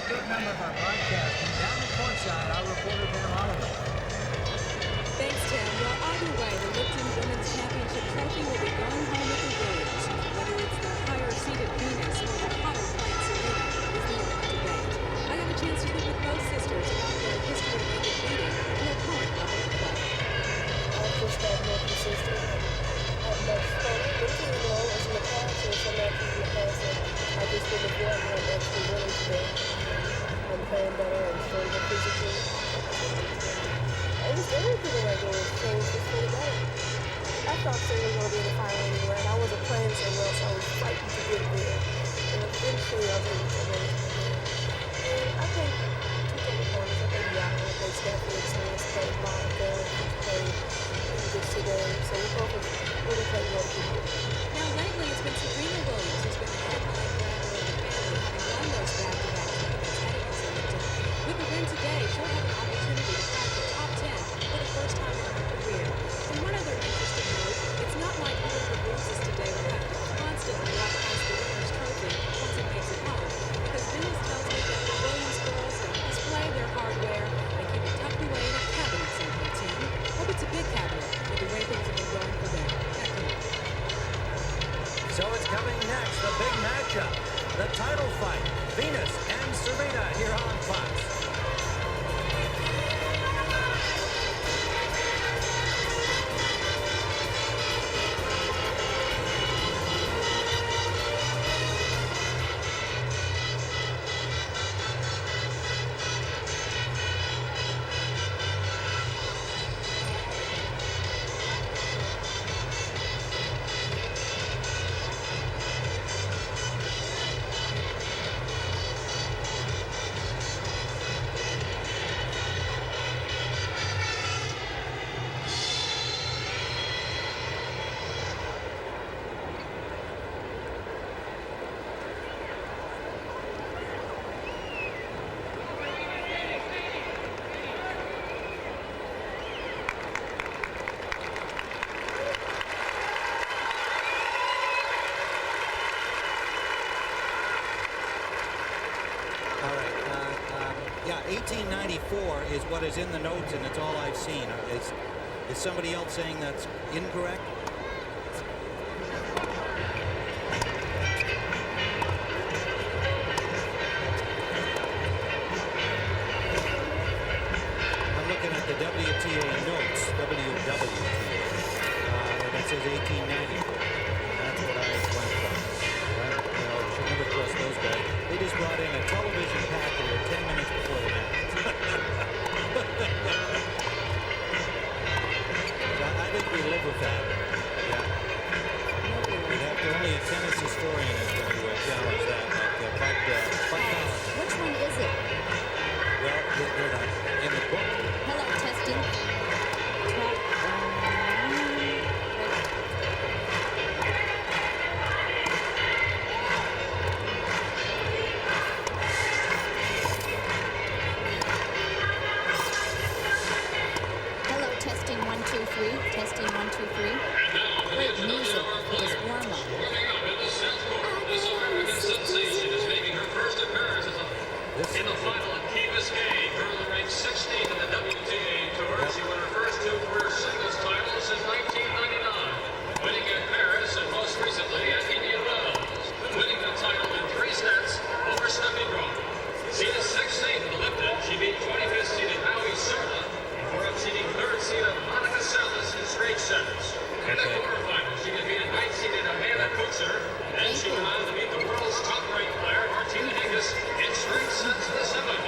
good member of our broadcasting. Down the courtside, our reporter Pam Oliver. Thanks, Tim. Well, either way, the Lipton Women's Championship trophy will be going home with the Williams. Whether it's the higher-seeded Venus or the hotter-flight Serena is the open debate. I got a chance to speak with both sisters about their history of defeating and their current level of play. I've just got more consistent. I've much fun losing as well as in the past, or some matches in the past that I just didn't feel like I'm actually winning today. I'm playing better and stronger physically. Almost everything in my game has changed just for the better. I thought Serena was going to be in the final anyway, and I wasn't playing so well, so I was fighting to get there. And eventually I was able to win. And I played two good opponents. I played Yaka, I played Stephanie, Serena, played Monica, I played English today. So we both have really played well together. Now, lately, it's been Serena Williams who's been the headline grabber of the family, having won those back-to-back tournaments at Lipton. With the win today, she'll have an opportunity to crack the top 10 for the first time in her career. And one other interesting note, it's not like whoever loses today will have to constantly walk past the winner's trophy once it makes it home, because Venus tells me that the Williams girls don't display their hardware. They keep it tucked away in a cabinet somewhere, Tim. Hope it's a big cabinet with the way things have been going for them. Back to you. So it's coming next, the big matchup, the title fight, Venus and Serena here on Fox. Yeah, 1894 is what is in the notes, and it's all I've seen. Is somebody else saying that's incorrect? I'm looking at the WTA notes, WWTA, and it says 1894. That's what I went from. Well, you know, should never trust those guys. They just brought in a television packet here 10 minutes before the match. I think we live with that. Yeah. We'd have to, only a tennis historian is going to challenge that, like Bud Collins. Which one is it? Well, they're not in the book. Hello, testing. Hello, testing 1 2 3. Testing 1 2 3. Great music for this warm-up. Sensation is making her first appearance in the final at Key Biscayne, currently ranked 16th in the WTA Tour. She won her first two career singles titles since 1999, winning at Paris and most recently at Indian Wells, winning the title in 3 sets over Steffi Graf. Seeded 16th in the Lipton, she beat 25th seeded Serena before upseeding 3rd seeded Monica Seles in straight sets. In the quarterfinals, she defeated 9th seeded Amanda Kutzer, and she went on to beat the world's top-ranked player, Martina Hingis, in straight sets in the semifinals.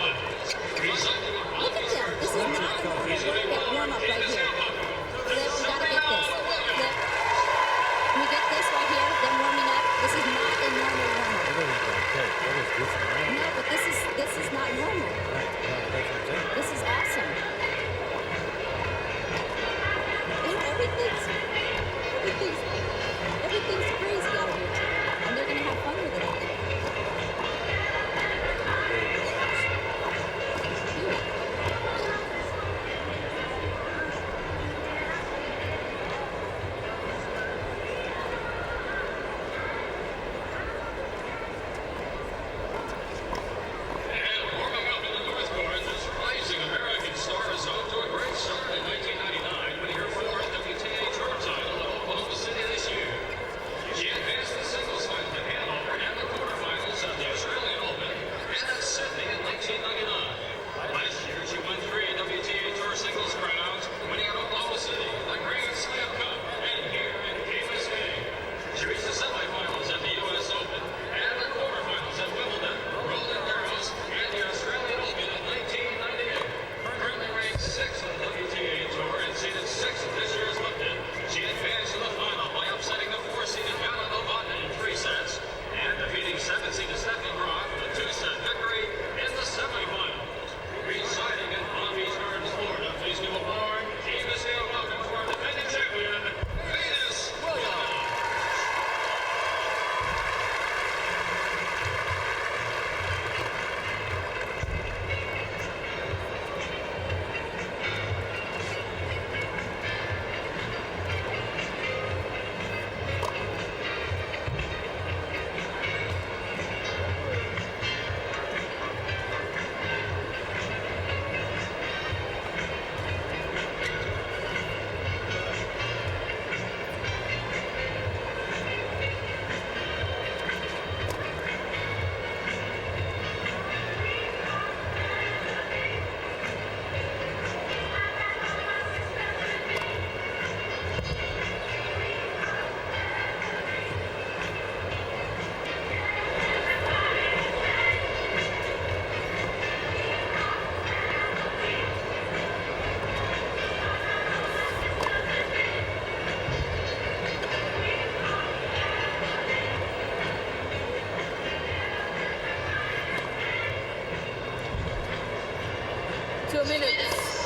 2 minutes.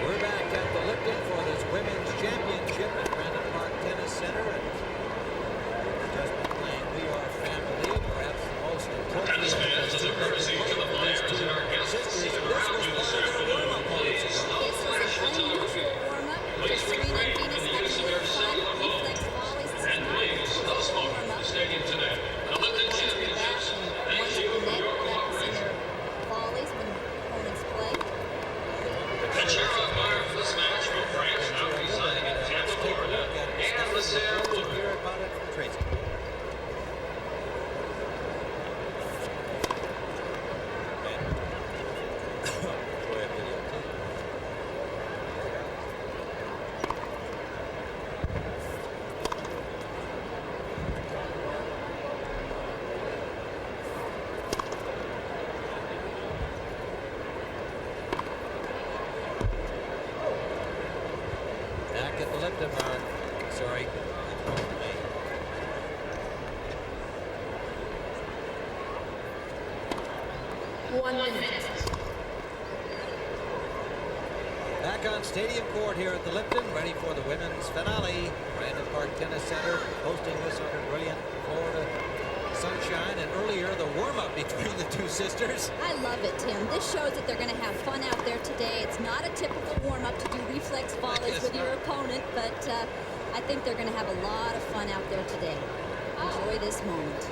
We're back at the Lipton for this women's championship at Brandon Park Tennis Center. And just been playing We Are Family, perhaps the most Tennis fans, as a courtesy to the players and our guests seated around you this afternoon, please no flash photography. Please refrain from the use of your cell phone. And please, no smoking in the stadium today. The Lipton Championships. Thank you, your cooperation. The chair umpire for this match from France, now residing in Tampa, Florida, and the Sarah We'll hear about it from Tracy. Back at the Lipton on, sorry. 1 minute. Back on Stadium Court here at the Lipton, ready for the women's finale. Brandon Park Tennis Center hosting this under brilliant Florida sunshine, and earlier the warm-up between the two sisters. I love it, Tim. This shows that they're going to have fun out there today. It's not a typical warm-up to do reflex volleys with your opponent, but I think they're going to have a lot of fun out there today. Enjoy this moment.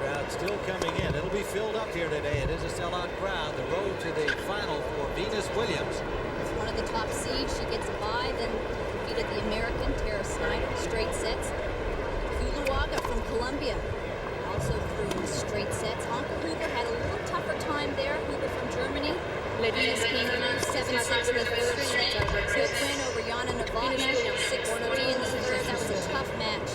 Crowd still coming in. It'll be filled up here today. It is a sellout crowd. The road to the final for Venus Williams. It's one of the top seeds. She gets a bye, then defeated the American Tara Snyder, straight sets. Zuluaga from Colombia, also through straight sets. Anka Huber had a little tougher time there. Huber from Germany. Venus came through 7-6 in the third set. Good win over Yana Novotná, 6-3 in the third. That was a tough match.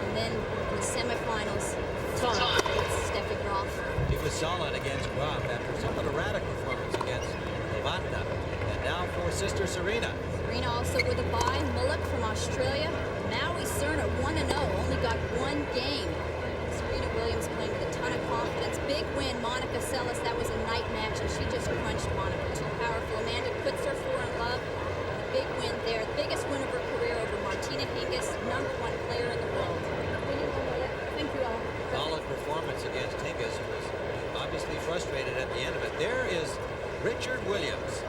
And then in the semifinals, Steffi Graf. He was solid against Graf after some of the erratic performance against Novotná. And now for sister Serena. Serena also with a bye. Mullock from Australia. Maui Serna 1-0. Only got one game. Serena Williams playing with a ton of confidence. Big win. Monica Seles. That was a night match, and she just crunched Monica. Too powerful. Amanda Kutzer 4-love. Big win there. Biggest win of her career over Martina Hingis, #1 player in the world. Thank you all. Solid performance against Hingis, who was obviously frustrated at the end of it. There is Richard Williams.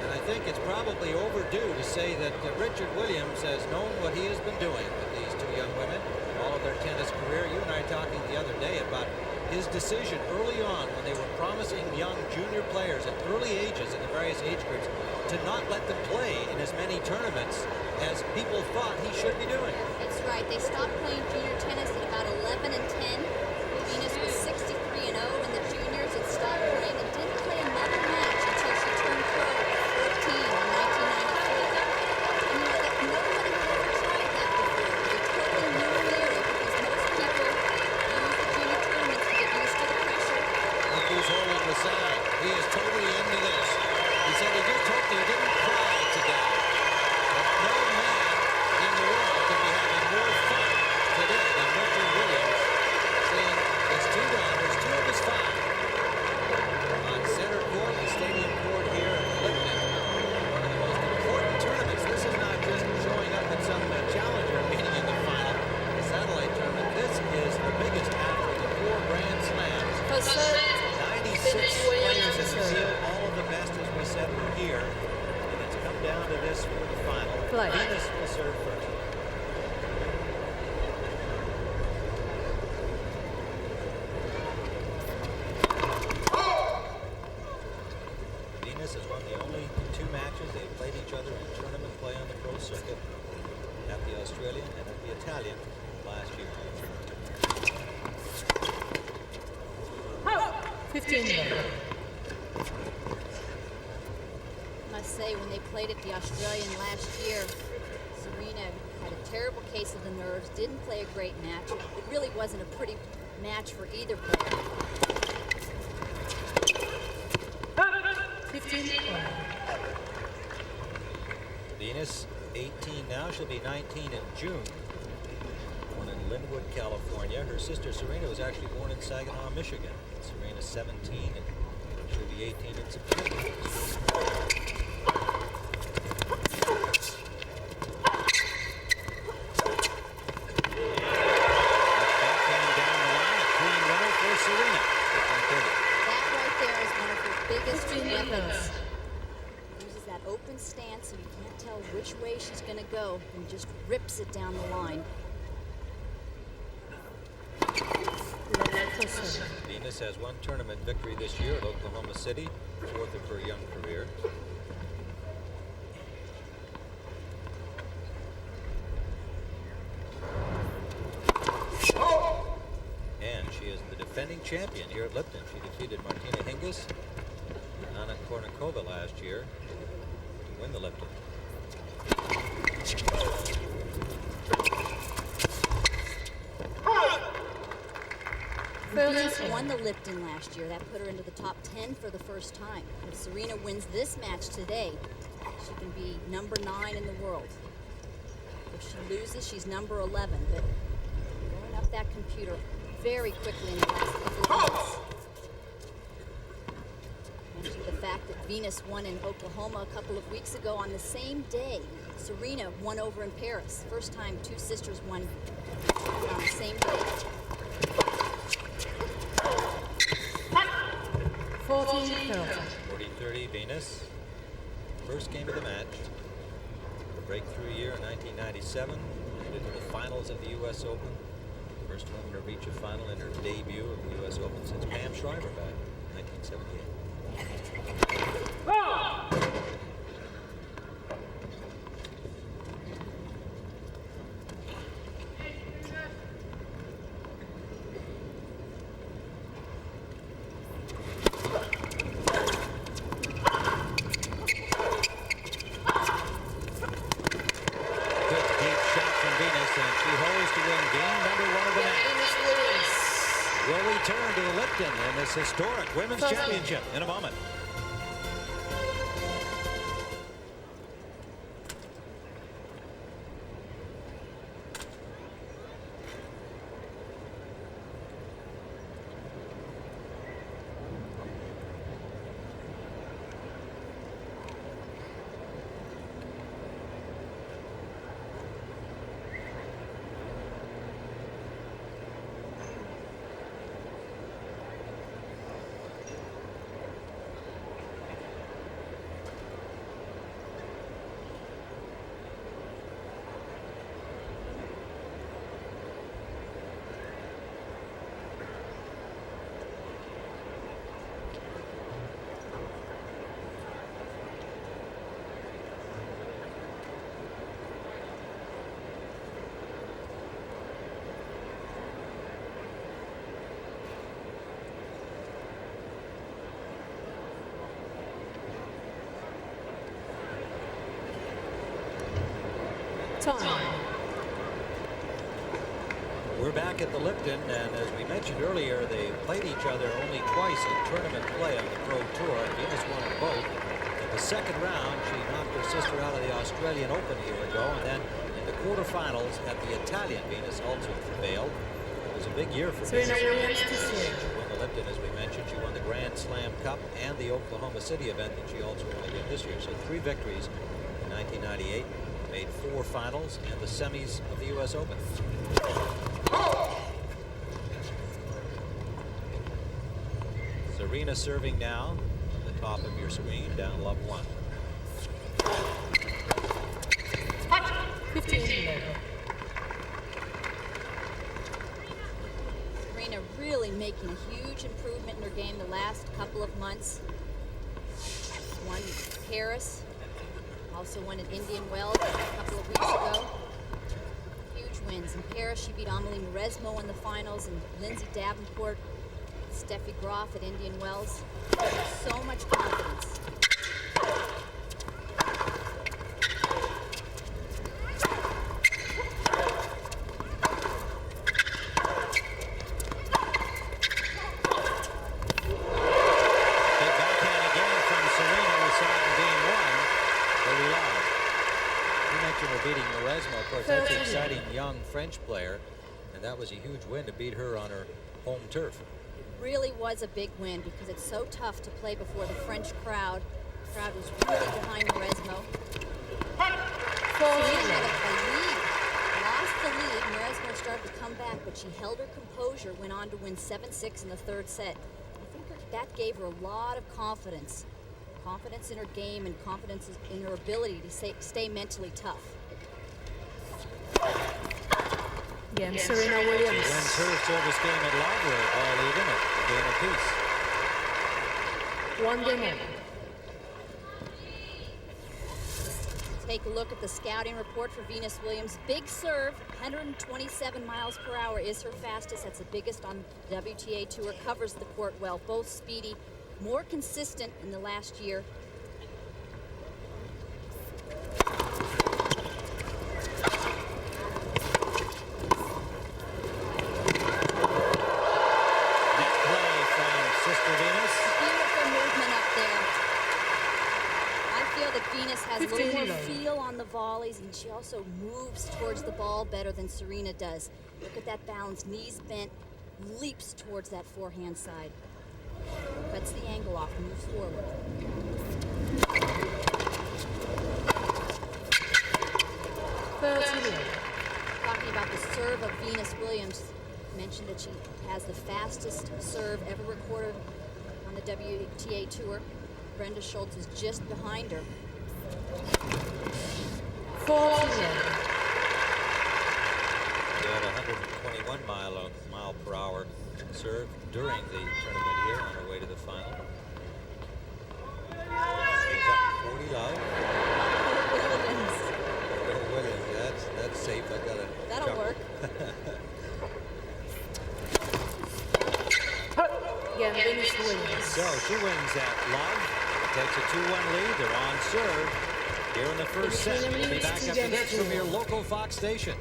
And I think it's probably overdue to say that Richard Williams has known what he has been doing with these two young women all of their tennis career. You and I talking the other day about his decision early on when they were promising young junior players at early ages in the various age groups to not let them play in as many tournaments as people thought he should be doing. That's right. They stopped playing junior tennis at about 11 and 10. Venus was 63-0 in the juniors and stopped playing and didn't play another match until she turned pro at 14 in 1993. And you know that nobody had ever tried that before. It's a totally new theory because most people use the junior tournaments to get used to the pressure. Look who's holding the sign. He is totally into this. He said he just hoped he didn't cry today. But no man in the world can be having more fun today than Richard Williams, seeing his two daughters, 2 of his 5, on center court, the stadium court here at Lipton. One of the most important tournaments. This is not just showing up at some challenger meeting in the final, the satellite tournament. This is the biggest after the 4 Grand Slams. 96 players in the field, all of the best, as we said, were here. And it's come down to this for the final. Venus will serve first. Venus has won the only 2 matches. They've played each other in tournament play on the pro circuit at the Australian and at the Italian last year. 15 minutes. I must say, when they played at the Australian last year, Serena had a terrible case of the nerves, didn't play a great match. It really wasn't a pretty match for either player. 15. Venus, 18 now. She'll be 19 in June. Born in Linwood, California. Her sister Serena was actually born in Saginaw, Michigan. Serena 17 and She'll be 18 in September. Backhand down the line, a clean winner for Serena. That right there is one of her biggest weapons. Uses that open stance so you can't tell which way she's going to go and just rips it down the line. Venus has one tournament victory this year at Oklahoma City, fourth of her young career. And she is the defending champion here at Lipton. She defeated Martina Hingis and Anna Kournikova last year to win the Lipton. Venus won the Lipton last year. That put her into the top 10 for the first time. If Serena wins this match today, she can be number 9 in the world. If she loses, she's number 11. But going up that computer very quickly in the last couple of months. Mentioned the fact that Venus won in Oklahoma a couple of weeks ago on the same day. Serena won over in Paris. First time two sisters won on the same day. 40-30 Venus. First game of the match. A breakthrough year in 1997. Made it to the finals of the U.S. Open. First woman to reach a final in her debut of the U.S. Open since Pam Shriver back in 1978. Return to the Lipton in this historic women's championship in a moment. We're back at the Lipton, and as we mentioned earlier, they played each other only twice in tournament play on the Pro Tour. Venus won them both. In the second round, she knocked her sister out of the Australian Open a year ago, and then in the quarterfinals at the Italian, Venus also prevailed. It was a big year for Venus. She won the Lipton, as we mentioned. She won the Grand Slam Cup and the Oklahoma City event that she also won again this year. So 3 victories in 1998. Made 4 finals and the semis of the U.S. Open. Serena serving now on the top of your screen, down love 1. 15. Serena really making a huge improvement in her game the last couple of months. Won Paris. Also won at Indian Wells a couple of weeks ago. Huge wins. In Paris, she beat Amelie Mauresmo in the finals, and Lindsay Davenport, Steffi Graf at Indian Wells. So much confidence. That's an exciting young French player, and that was a huge win to beat her on her home turf. really was a big win because it's so tough to play before the French crowd. The crowd was really behind Mauresmo. Serena had a lead, lost the lead. Mauresmo started to come back, but she held her composure, went on to win 7-6 in the third set. I think that gave her a lot of confidence. Confidence in her game and confidence in her ability to stay mentally tough. Again, Serena Williams. She wins her service game at Lagre, all even at the game apiece. One game over. Take a look at the scouting report for Venus Williams. Big serve, 127 miles per hour is her fastest. That's the biggest on the WTA Tour. Covers the court well. Both speedy, more consistent in the last year. Net play from Sister Venus. Beautiful movement up there. I feel that Venus has a little more 15. feel on the volleys, and she also moves towards the ball better than Serena does. Look at that balance, knees bent, leaps towards that forehand side. Cuts the angle off, moves forward. Talking about the serve of Venus Williams, mentioned that she has the fastest serve ever recorded on the WTA Tour. Brenda Schultz is just behind her. She had 121 mile per hour serve during the tournament here on her way to the final. She's up 40 love. That's safe. I got it. That'll work. Again, Venus Williams. So she wins that love. Takes a 2-1 lead. They're on serve here in the first set. We'll be back after this from your local Fox station.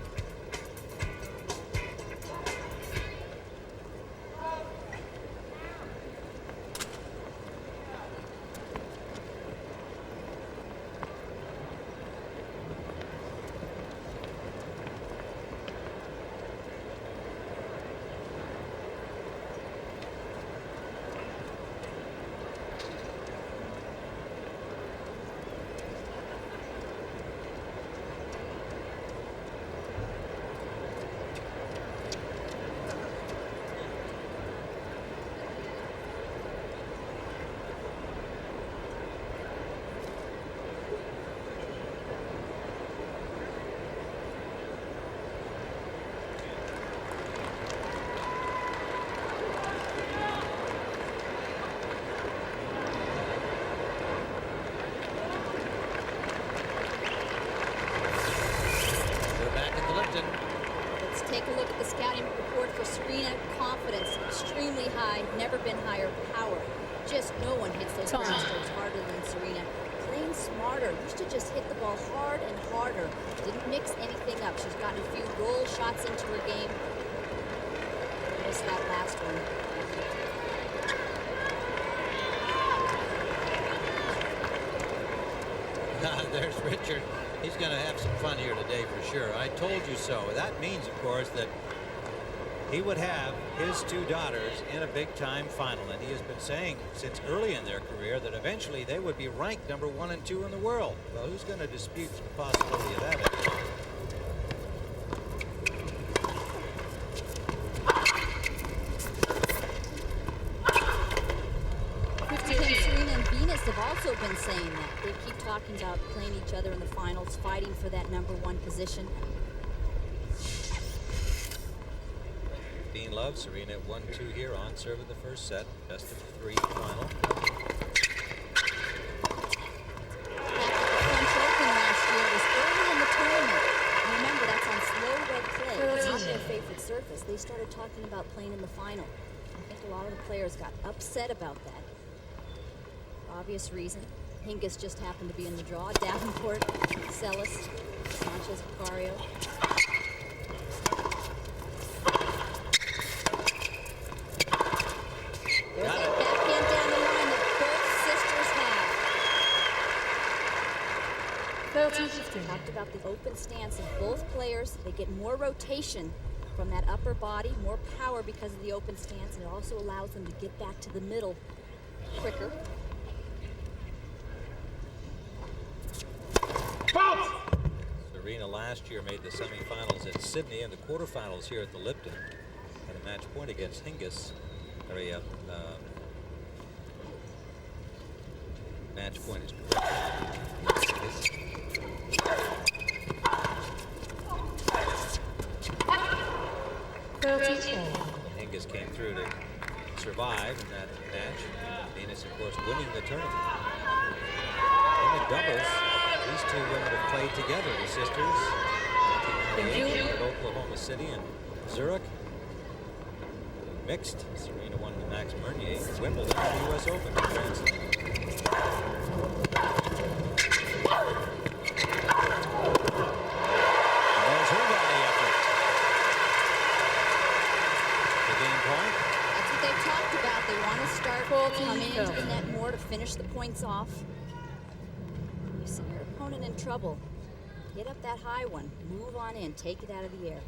Let's take a look at the scouting report for Serena. Confidence, extremely high, never been higher. Power, just no one hits those ground strokes harder than Serena. Playing smarter, used to just hit the ball hard and harder. Didn't mix anything up. She's gotten a few roll shots into her game. Missed that last one. There's Richard. He's going to have some fun here today for sure. I told you so. That means, of course, that he would have his two daughters in a big-time final. And he has been saying since early in their career that eventually they would be ranked number 1 and 2 in the world. Well, who's going to dispute the possibility of that? Serena and Venus have also been saying that. They keep talking about playing each other in the finals, fighting for that number 1 position. Dean Love, Serena at 1-2 here on serve of the first set. Best of 3 final. French Open last year was early in the tournament. And remember, that's on slow red clay. It's not their favorite surface. They started talking about playing in the final. I think a lot of the players got upset about that. Obvious reason. Hingis just happened to be in the draw. Davenport, Celis, Sanchez, Vicario. There's that backhand down the line that both sisters have. Talked about the open stance of both players. They get more rotation from that upper body, more power because of the open stance, and it also allows them to get back to the middle quicker. Serena last year made the semifinals at Sydney and the quarterfinals here at the Lipton. Had a match point against Hingis. Match point is correct. Hingis came through to survive in that match. Venus, of course, winning the tournament. In the doubles, these two women have played together, the sisters. 1998 at Oklahoma City and Zurich. Mixed, Serena won the Max Mernier, Wimbledon, and the U.S. Open. Grand Slam. And there's her volley effort. The game point. That's what they've talked about. They want to start coming into the net more to finish the points off. You see your opponent in trouble. Get up that high one. Move on in. Take it out of the air.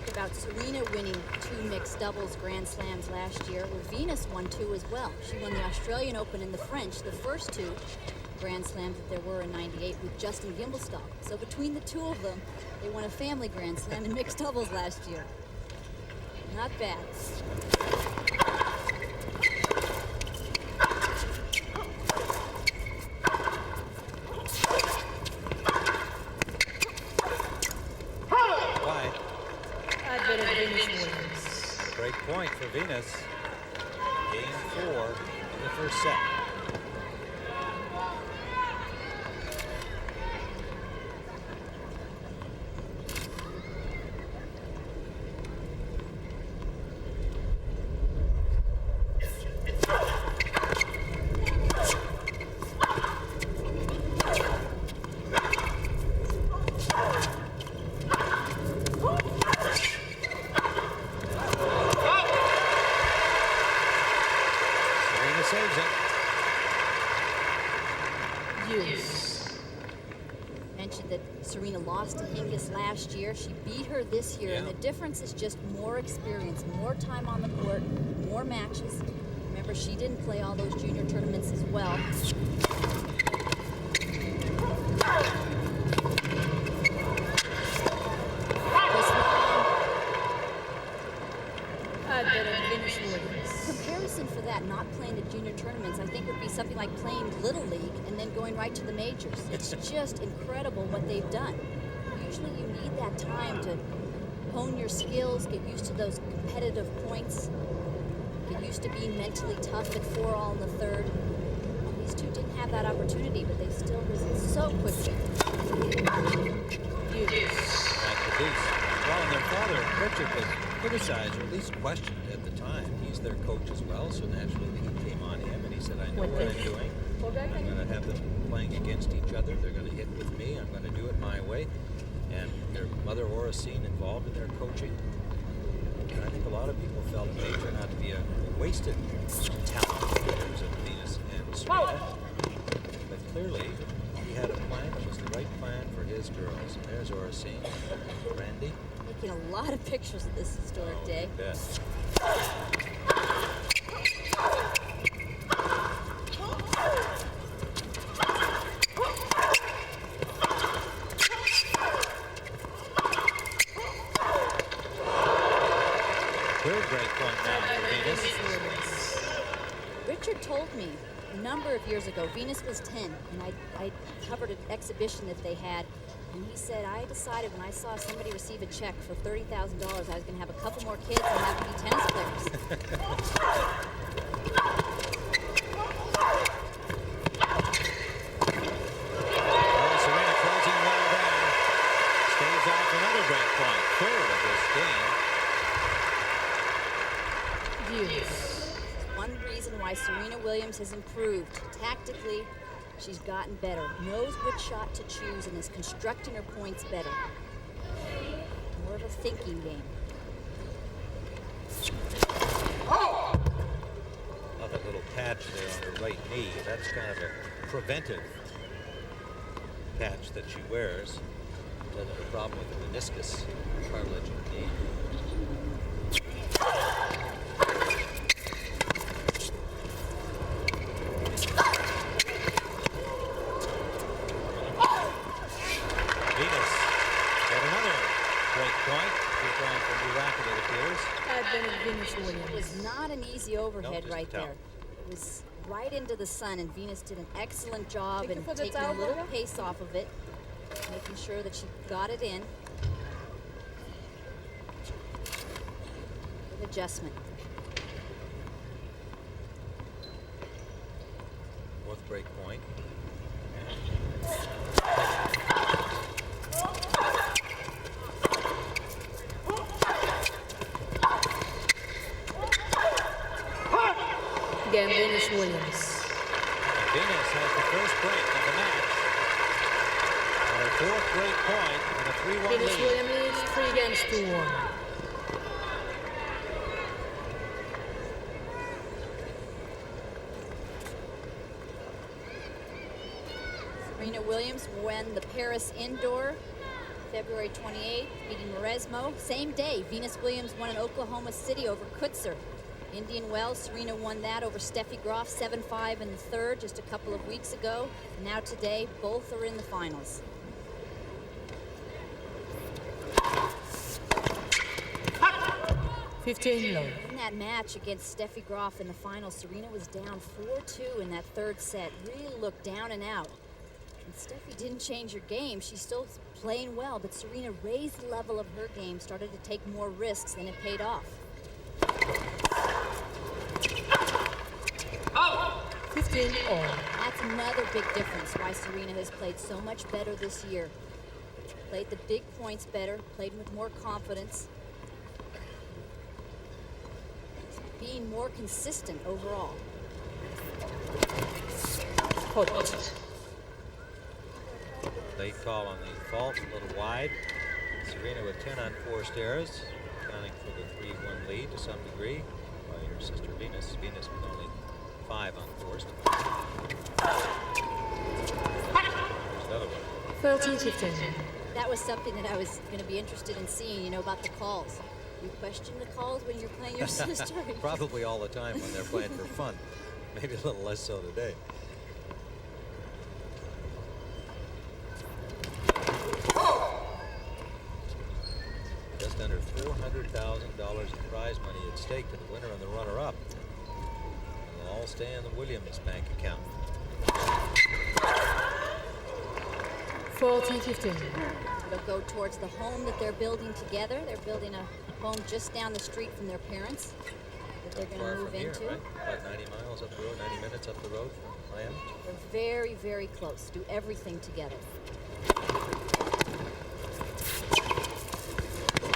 About Serena winning 2 mixed doubles Grand Slams last year. Well, Venus won 2 as well. She won the Australian Open and the French, the first 2 Grand Slams that there were in '98 with Justin Gimbelstock. So between the 2 of them, they won a family Grand Slam in mixed doubles last year. Not bad. Break point for Venus. Game 4 in the first set. Saves it. Mentioned that Serena lost to Hingis last year. She beat her this year, and the difference is just more experience, more time on the court, more matches. Remember, she didn't play all those junior tournaments as well. Comparison for that, not playing the junior tournaments, I think would be something like playing Little League and then going right to the majors. It's just incredible what they've done. Usually you need that time to hone your skills, get used to those competitive points, get used to being mentally tough at 4-all in the third. These two didn't have that opportunity, but they still risen so quickly. Well, and their father, Richard, was criticized, or at least questioned at the time. He's their coach as well, so naturally the heat came on him, and he said, I know what I'm doing. I'm going to have them playing against each other. They're going to hit with me. I'm going to do it my way. And their mother, Oracene, involved in their coaching. And I think a lot of people felt it may turn out to be a wasted talent in terms of Venus and Serena. But clearly, he had a plan. It was the right plan for his girls. And there's Oracene, Randy. Taking a lot of pictures of this historic day. Yes. Third break point now for Venus. Richard told me a number of years ago, Venus was 10, and I covered an exhibition that they had. And he said, I decided when I saw somebody receive a check for $30,000, I was going to have a couple more kids and have them be tennis players. Well, Serena closing well down. Stays off another break point. Third of this game. One reason why Serena Williams has improved. Tactically, she's gotten better, knows which shot to choose, and is constructing her points better. More of a thinking game. Oh, that little patch there on her right knee. That's kind of a preventive patch that she wears. Doesn't have a problem with the meniscus cartilage of the knee. Venus got another break point. She's going for a new racket, it appears. Venus It Williams. was not an easy overhead just right the towel. there. It was right into the sun, and Venus did an excellent job Thank you in for the taking a towel, little Olga. pace off of it, making sure that she got it in with adjustment. Fourth break point. Again, Venus Williams. And Venus has the first break of the match. On her fourth break point and a 3-1 Venus lead. Williams leads 3 against 2-1. Serena Williams won the Paris Indoor February 28th, beating Maresmo. Same day, Venus Williams won in Oklahoma City over Kutzer. Indian Wells, Serena won that over Steffi Graf, 7-5 in the third just a couple of weeks ago. Now today, both are in the finals. In that match against Steffi Graf in the finals, Serena was down 4-2 in that third set. Really looked down and out. And Steffi didn't change her game. She's still playing well, but Serena raised the level of her game, started to take more risks, and it paid off. 15-all. That's another big difference why Serena has played so much better this year. Played the big points better, played with more confidence. Being more consistent overall. Hot. Late call on the fault, a little wide. Serena with 10 unforced errors, accounting for the 3-1 lead to some degree, while her sister Venus with only 5 unforced. There's another one. 13-15. That was something that I was going to be interested in seeing, you know, about the calls. You question the calls when you're playing your sister? Probably all the time when they're playing for fun. Maybe a little less so today. Just under $400,000 in prize money at stake to the winner and the runner-up. And they'll all stay in the Williams bank account. 14-15. It'll go towards the home that they're building together. They're building a home just down the street from their parents that they're going Far to move from here, into. right? About 90 miles up the road, 90 minutes up the road from Miami. They're very, very close. Do everything together.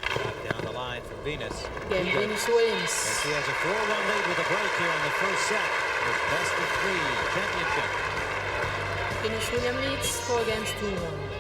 Shot down the line from Venus. Again, Venus Williams. And she has a 4-1 lead with a break here in the first set. With best of 3 championship. Venus Williams leads 4 against 2-1.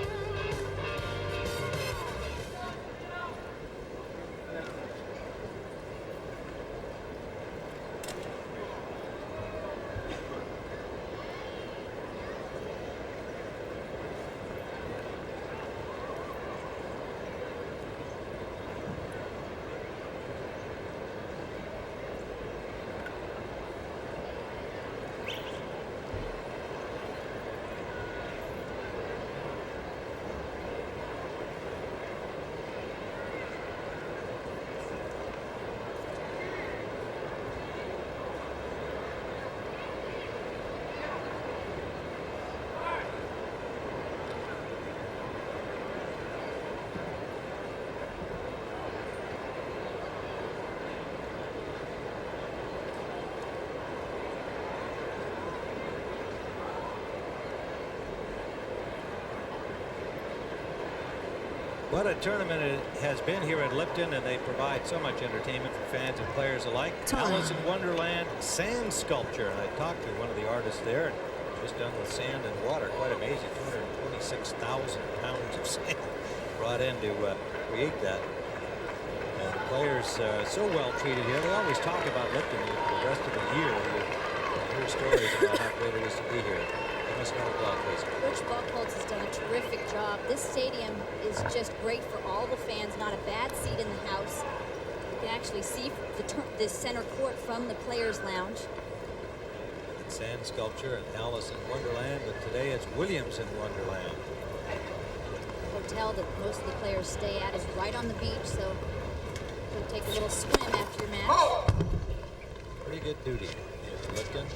What a tournament it has been here at Lipton, and they provide so much entertainment for fans and players alike. Alice in Wonderland sand sculpture. And I talked to one of the artists there, and just done with sand and water. Quite amazing. 226,000 pounds of sand brought in to create that. And the players so well treated here. They always talk about Lipton the rest of the year. You hear stories about how great it is to be here. Coach Buchholz has done a terrific job. This stadium is just great for all the fans. Not a bad seat in the house. You can actually see the center court from the Players' Lounge. Sand sculpture and Alice in Wonderland, but today it's Williams in Wonderland. The hotel that most of the players stay at is right on the beach, so you'll take a little swim after your match. Pretty good duty here at Lipton.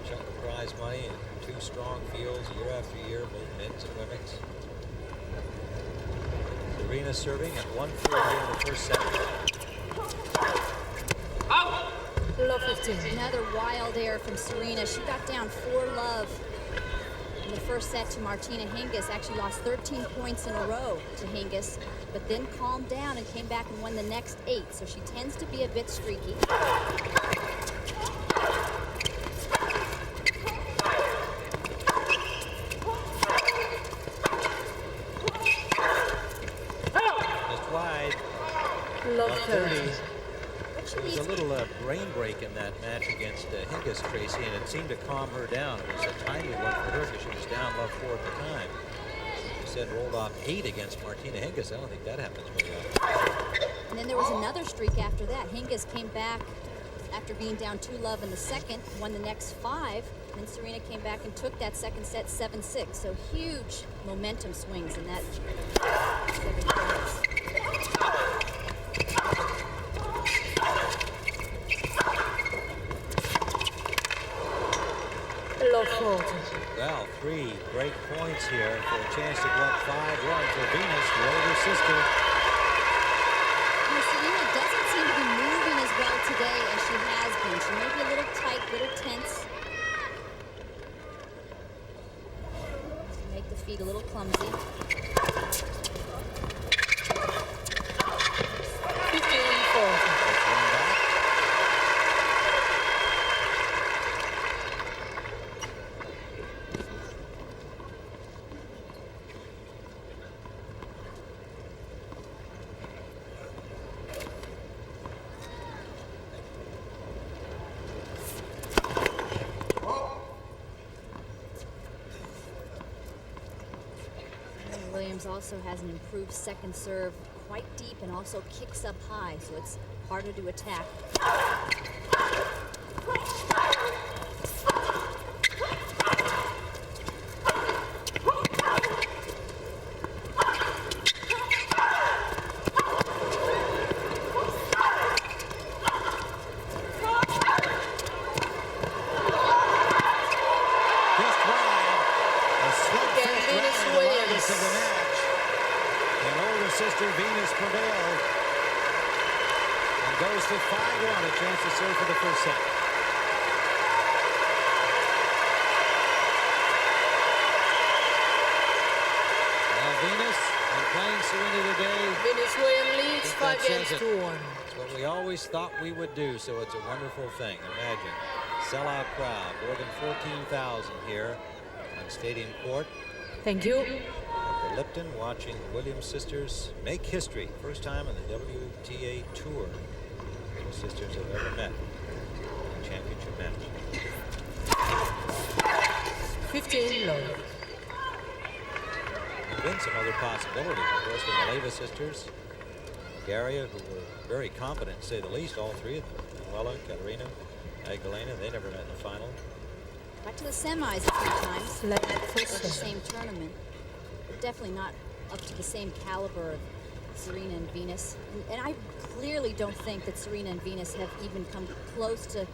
Chunk of prize money and 2 strong fields year after year, both men's and women's. Serena serving at 1-4 here in the first set. Love 15. Another wild air from Serena. She got down 4-love in the first set to Martina Hingis. Actually lost 13 points in a row to Hingis, but then calmed down and came back and won the next 8. So she tends to be a bit streaky. Love 30. There was a little brain break in that match against Hingis, Tracy, and it seemed to calm her down. It was a timely one for her because she was down love 4 at the time. She said rolled off 8 against Martina Hingis. I don't think that happens very often. And then there was another streak after that. Hingis came back after being down 2-love in the second, won the next 5. And then Serena came back and took that second set 7-6. So huge momentum swings in that 7 points. Well, 3 great points here for a chance to go up 5-1 for Venus, the older sister. Now, Serena doesn't seem to be moving as well today as she has been. She may be a little tight, a little tense. Make the feet a little clumsy. Williams also has an improved second serve, quite deep and also kicks up high, so it's harder to attack. Sister Venus prevailed and goes to 5-1, a chance to serve for the first set. Well, Venus and playing Serena today. Venus Williams leads 5 games to 1. It's what we always thought we would do, so it's a wonderful thing. Imagine, sellout crowd, more than 14,000 here on Stadium Court. Thank you. Lipton watching the Williams sisters make history. First time on the WTA Tour the sisters have ever met in a championship match. 15-love. There's been some other possibilities. Of course, the Maleva sisters, Garia, who were very competent, to say the least, all 3 of them. Manuela, Katerina, Magdalena, they never met in the final. Got to the semis a few times. Of the same tournament. Definitely not up to the same caliber of Serena and Venus. And I clearly don't think that Serena and Venus have even come close to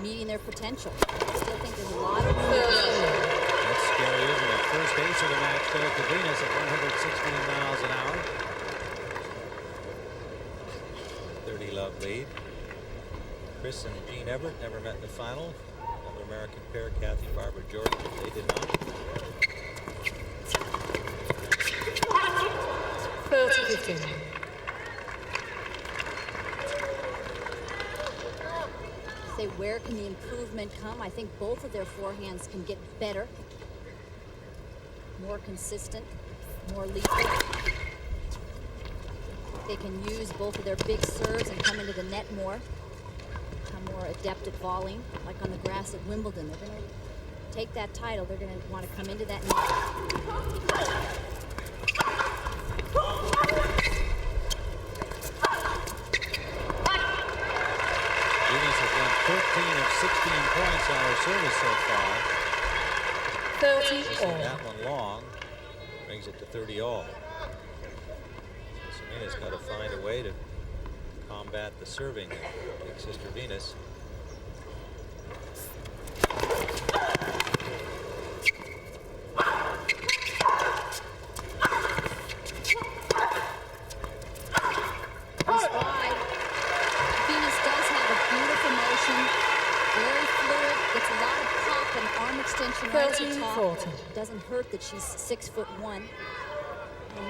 meeting their potential. I still think there's a lot of room to grow. That's scary, isn't it? First ace of the match there to Venus at 116 miles an hour. 30-love lead. Chris and Jean Everett never met in the final. Another American pair, Kathy and Barbara Jordan. They did not. 15. Say, where can the improvement come? I think both of their forehands can get better, more consistent, more lethal. They can use both of their big serves and come into the net more, become more adept at volleying, like on the grass at Wimbledon. They're going to take that title. They're going to want to come into that net. Venus has won 13 of 16 points on her service so far. 30 all. That one long brings it to 30 all. Serena's got to find a way to combat the serving of big sister Venus. Doesn't hurt that she's 6'1". Now,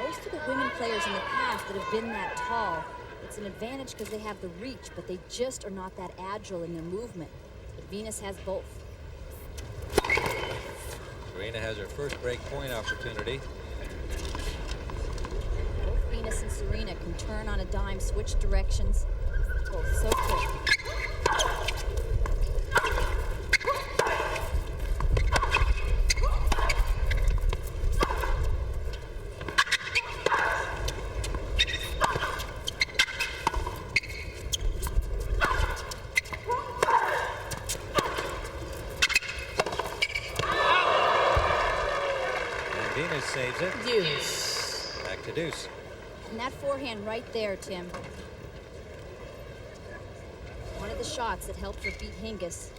most of the women players in the past that have been that tall, it's an advantage because they have the reach, but they just are not that agile in their movement. But Venus has both. Serena has her first break point opportunity. Both Venus and Serena can turn on a dime, switch directions. Both so quick. Saves it. Deuce. Back to deuce. And that forehand right there, Tim. One of the shots that helped her beat Hingis.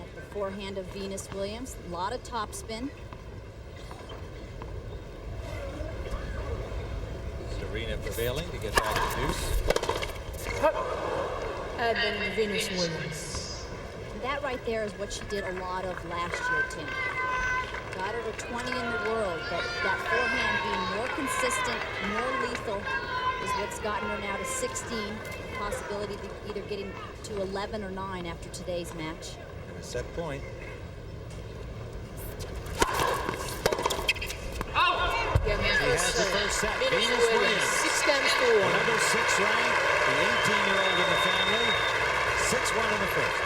At the forehand of Venus Williams. A lot of topspin. Serena prevailing to get back to deuce. And then Venus Williams. That right there is what she did a lot of last year, Tim. Got her to 20 in the world, but that forehand being more consistent, more lethal is what's gotten her now to 16. Possibility of either getting to 11 or 9 after today's match. And a set point. Yeah, She has the first set. Venus Williams. 6 games to 1. Number 6 ranked, the 18-year-old in the family. 6-1 in the first.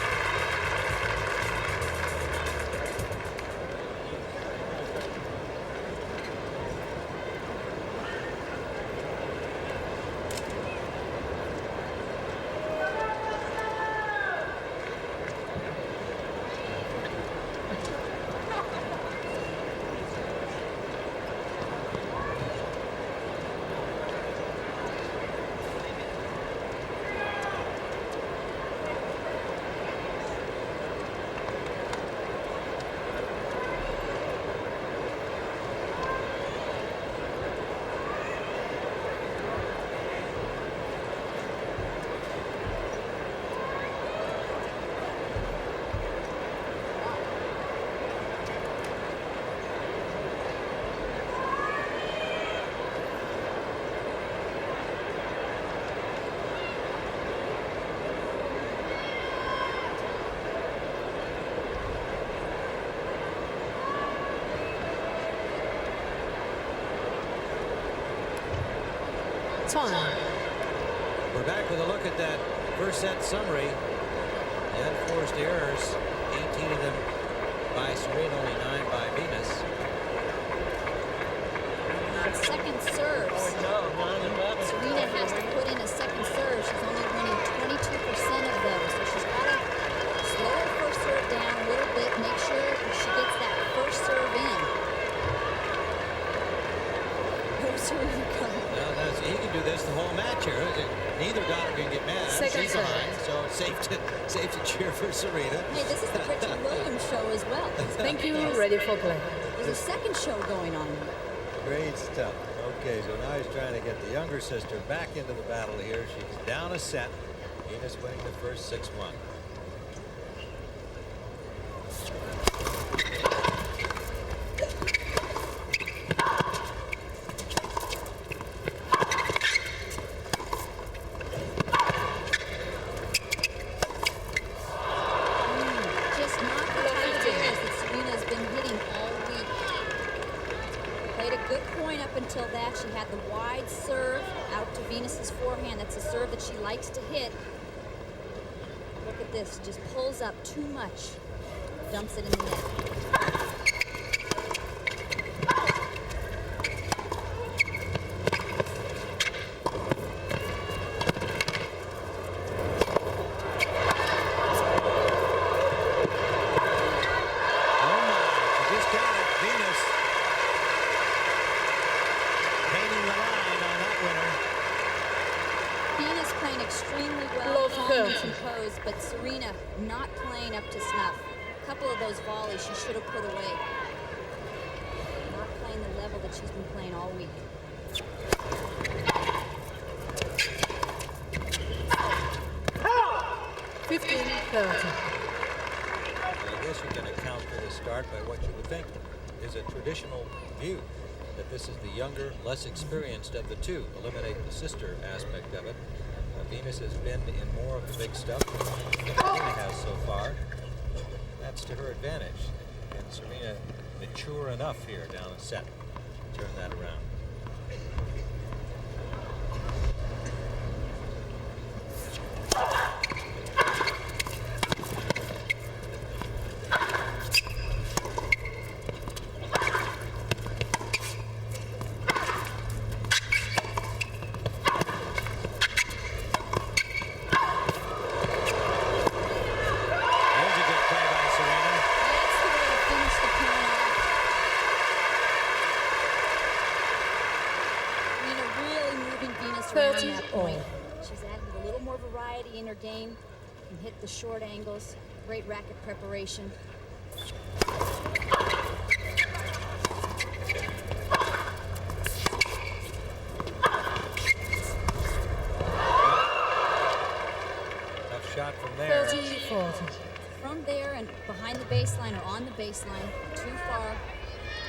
Time. We're back with a look at that first set summary. The unforced errors, 18 of them by Serena, only 9 by Venus. Second serves. Serena has to put in a second serve. She's only winning 22% of those. So she's got to slow her first serve down a little bit, make sure she gets that first serve in. Where's Serena coming? He can do this the whole match here. Neither daughter can get mad. Second She's behind, so it's safe to cheer for Serena. Hey, this is the Richard Williams show as well. Thank you. Ready for play. There's a second show going on here. Great stuff. Okay, so now he's trying to get the younger sister back into the battle here. She's down a set. Venus winning the first 6-1. that she likes to hit. Look at this, just pulls up too much, dumps it in the net. But Serena not playing up to snuff. A couple of those volleys she should have put away. Not playing the level that she's been playing all week. 15-30. I guess you can account for the start by what you would think is a traditional view, that this is the younger, less experienced of the two. Eliminate the sister aspect of it. Venus has been in more of the big stuff than Serena has so far. That's to her advantage. And Serena mature enough here down a set to turn that around. She's added a little more variety in her game. Can hit the short angles. Great racket preparation. Tough shot from there. 30-40. From there and behind the baseline or on the baseline, too far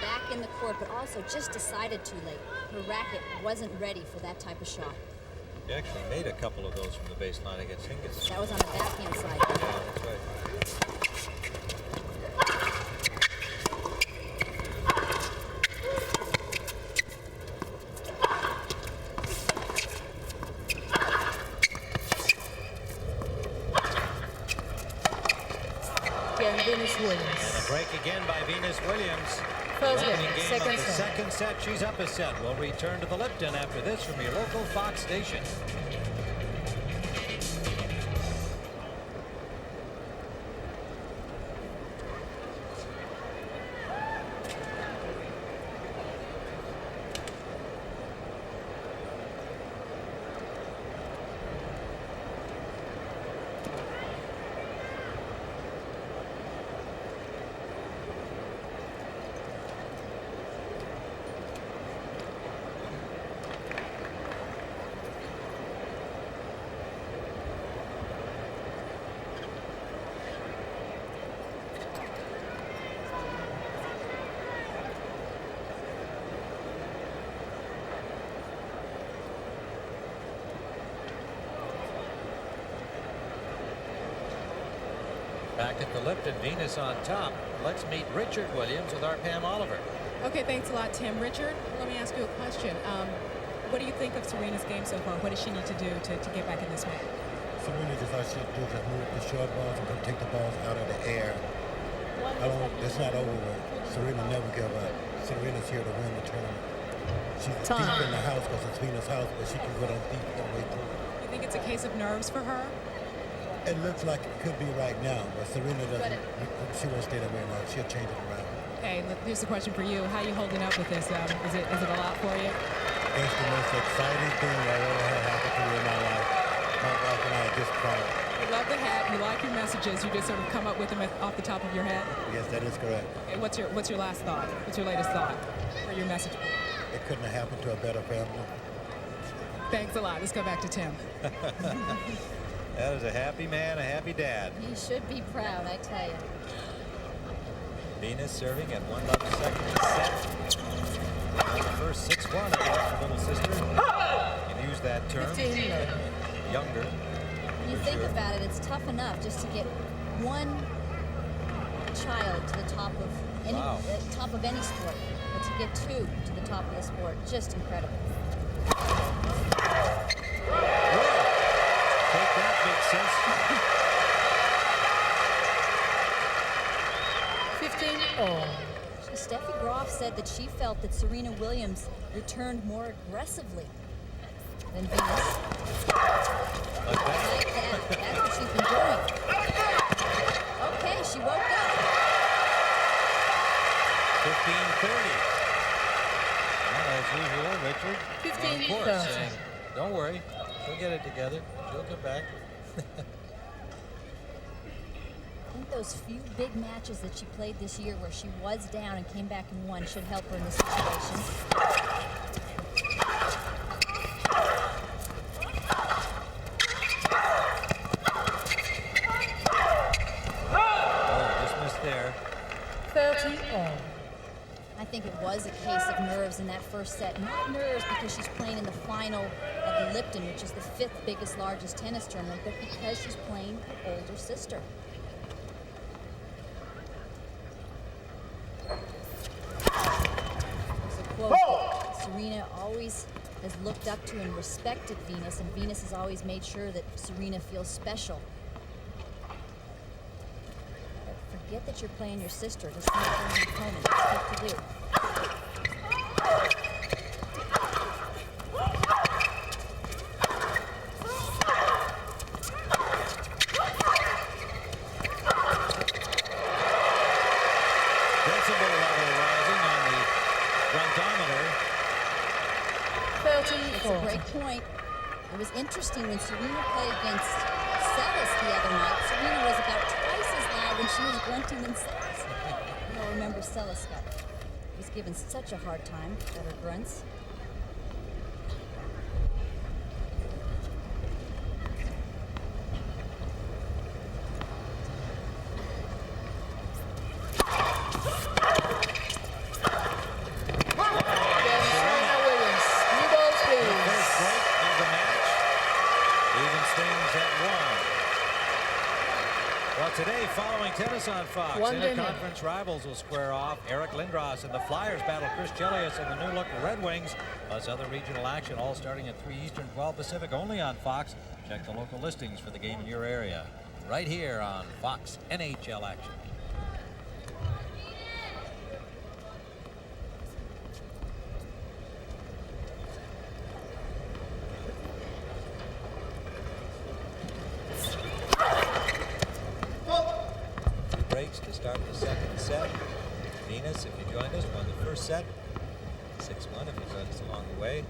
back in the court, but also just decided too late. Her racket wasn't ready for that type of shot. She actually made a couple of those from the baseline against Hingis. That was on the backhand side. Yeah, that's right. Venus Williams. And a break again by Venus Williams. First Opening game, game second of the set. second set. She's up a set. We'll return to the Lipton after this from your local Fox station. Back at the Lipton, Venus on top. Let's meet Richard Williams with our Pam Oliver. Okay, thanks a lot, Tim. Richard, let me ask you a question. What do you think of Serena's game so far? What does she need to do to get back in this match? Serena just all she do is just move the short balls and come take the balls out of the air. It's not over with. Serena never give up. Serena's here to win the tournament. She's deep in the house because it's Venus' house, but she can go down deep all the way through. You think it's a case of nerves for her? It looks like it could be right now, but Serena doesn't. She won't stay that way now. She'll change it around. Okay, here's the question for you. How are you holding up with this? Is it a lot for you? It's the most exciting thing I ever had happen to me in my life. My wife and I just cried. You love the hat. You like your messages. You just sort of come up with them off the top of your head. Yes, that is correct. Okay, what's your last thought? What's your latest thought for your message? It couldn't have happened to a better family. Thanks a lot. Let's go back to Tim. That is a happy man, a happy dad. He should be proud, I tell you. Venus serving at 1-love second set. On the first 6-1 against her little sister. You can use that term. Younger. When you think about it, it's tough enough just to get one child to the top of any sport, but to get two to the top of the sport, just incredible. princess. 15-all. Steffi Graf said that she felt that Serena Williams returned more aggressively than Venus. Like that. Like that. That's what she's been doing. Okay, she woke up. 15-30. Well, as usual, Richard. 15 of course, girls. saying, don't worry, she'll get it together. She'll come back. I think those few big matches that she played this year where she was down and came back and won should help her in this situation. Oh, just missed there. 30-all. I think it was a case of nerves in that first set. Not nerves because she's playing in the final of the Lipton, which is the 5th biggest, largest tennis tournament, but because she's playing her older sister. There's a quote that Serena always has looked up to and respected Venus, and Venus has always made sure that Serena feels special. But forget that you're playing your sister. Just make her an opponent. It's tough to do. Decibel level rising on the frontometer. It's a great point. It was interesting when Serena played against Celis the other night. Serena was about twice as loud when she was grunting than Celis. You all remember Celis was given such a hard time for her grunts. Serena Williams. New balls, First please. break of the match. Evens things at 1. Well, today, following tennis on Fox, One day interconference rivals will square off. Eric Lindros and the Flyers battle Chris Chelios and the new-look Red Wings, plus other regional action, all starting at 3 Eastern, 12 Pacific, only on Fox. Check the local listings for the game in your area. Right here on Fox NHL Action. Breaks to start the second set. Venus, if you joined us, won the first set. 6-1 if you joined us along the way.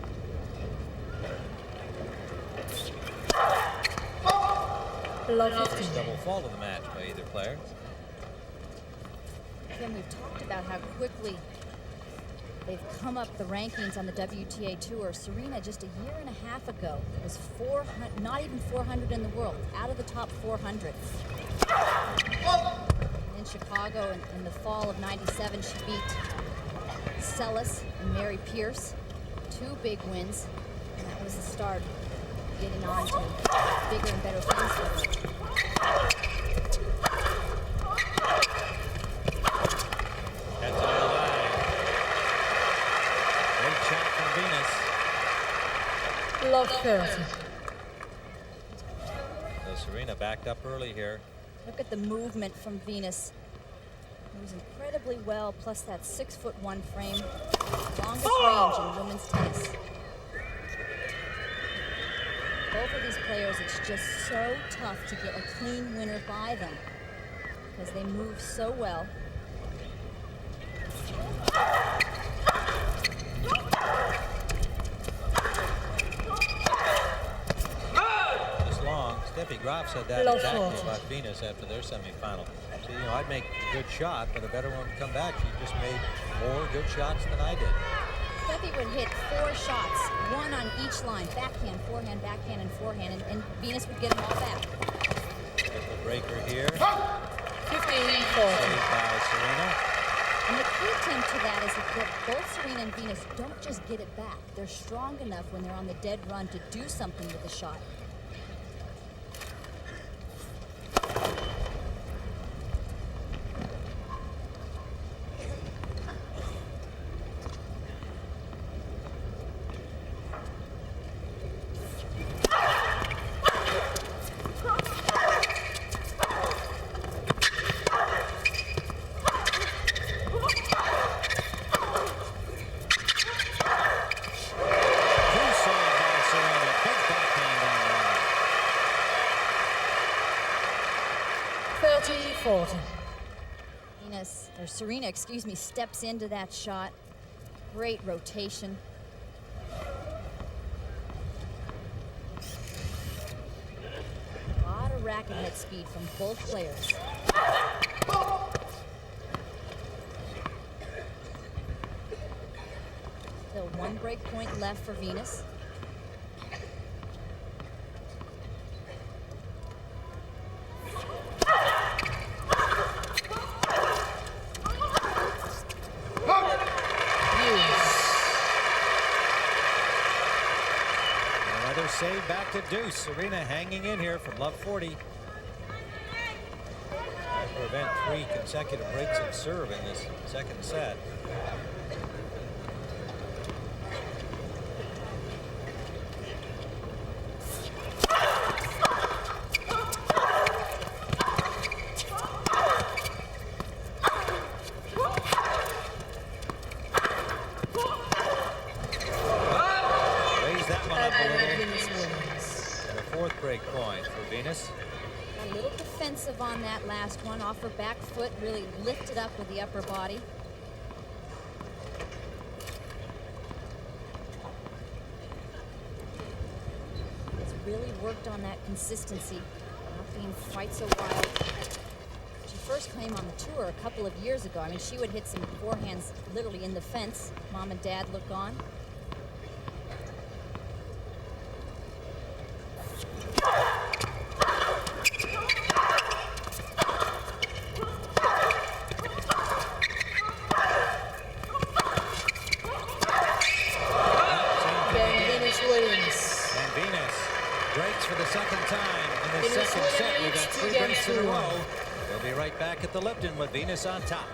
Love First 15. double fault of the match by either player. Again, we've talked about how quickly they've come up the rankings on the WTA Tour. Serena, just a year and a half ago, was 400, not even 400 in the world, out of the top 400. In Chicago in the fall of '97, she beat Celis and Mary Pierce. 2 big wins, and that was the start of getting on to bigger and better things for her. That's on the line. Great shot from Venus. Love 30. So Serena backed up early here. Look at the movement from Venus. Moves incredibly well, plus that 6'1" frame. Longest range in women's tennis. Both of these players, it's just so tough to get a clean winner by them because they move so well. Just long. Steffi Graf said that Love exactly four. about Venus after their semifinal. So, you know, I'd make a good shot, but a better one would come back. She just made more good shots than I did. Steffi would hit 4 shots, 1 on each line, backhand, forehand, and forehand, and Venus would get them all back. Get the breaker here. 15-40. Saved by Serena. And the key, Tim, to that is that both Serena and Venus don't just get it back. They're strong enough when they're on the dead run to do something with the shot. 40-40. Serena, excuse me, steps into that shot. Great rotation. A lot of racket head speed from both players. Still one break point left for Venus. Another save back to deuce. Serena hanging in here from love 40. To prevent 3 consecutive breaks of serve in this second set. A little defensive on that last one. Off her back foot, really lifted up with the upper body. Has really worked on that consistency, not being quite so wild. She first came on the tour a couple of years ago. I mean, she would hit some forehands literally in the fence. Mom and Dad look on. For the second time in the second set. We've got 3 breaks in a row. We'll be right back at the Lipton with Venus on top.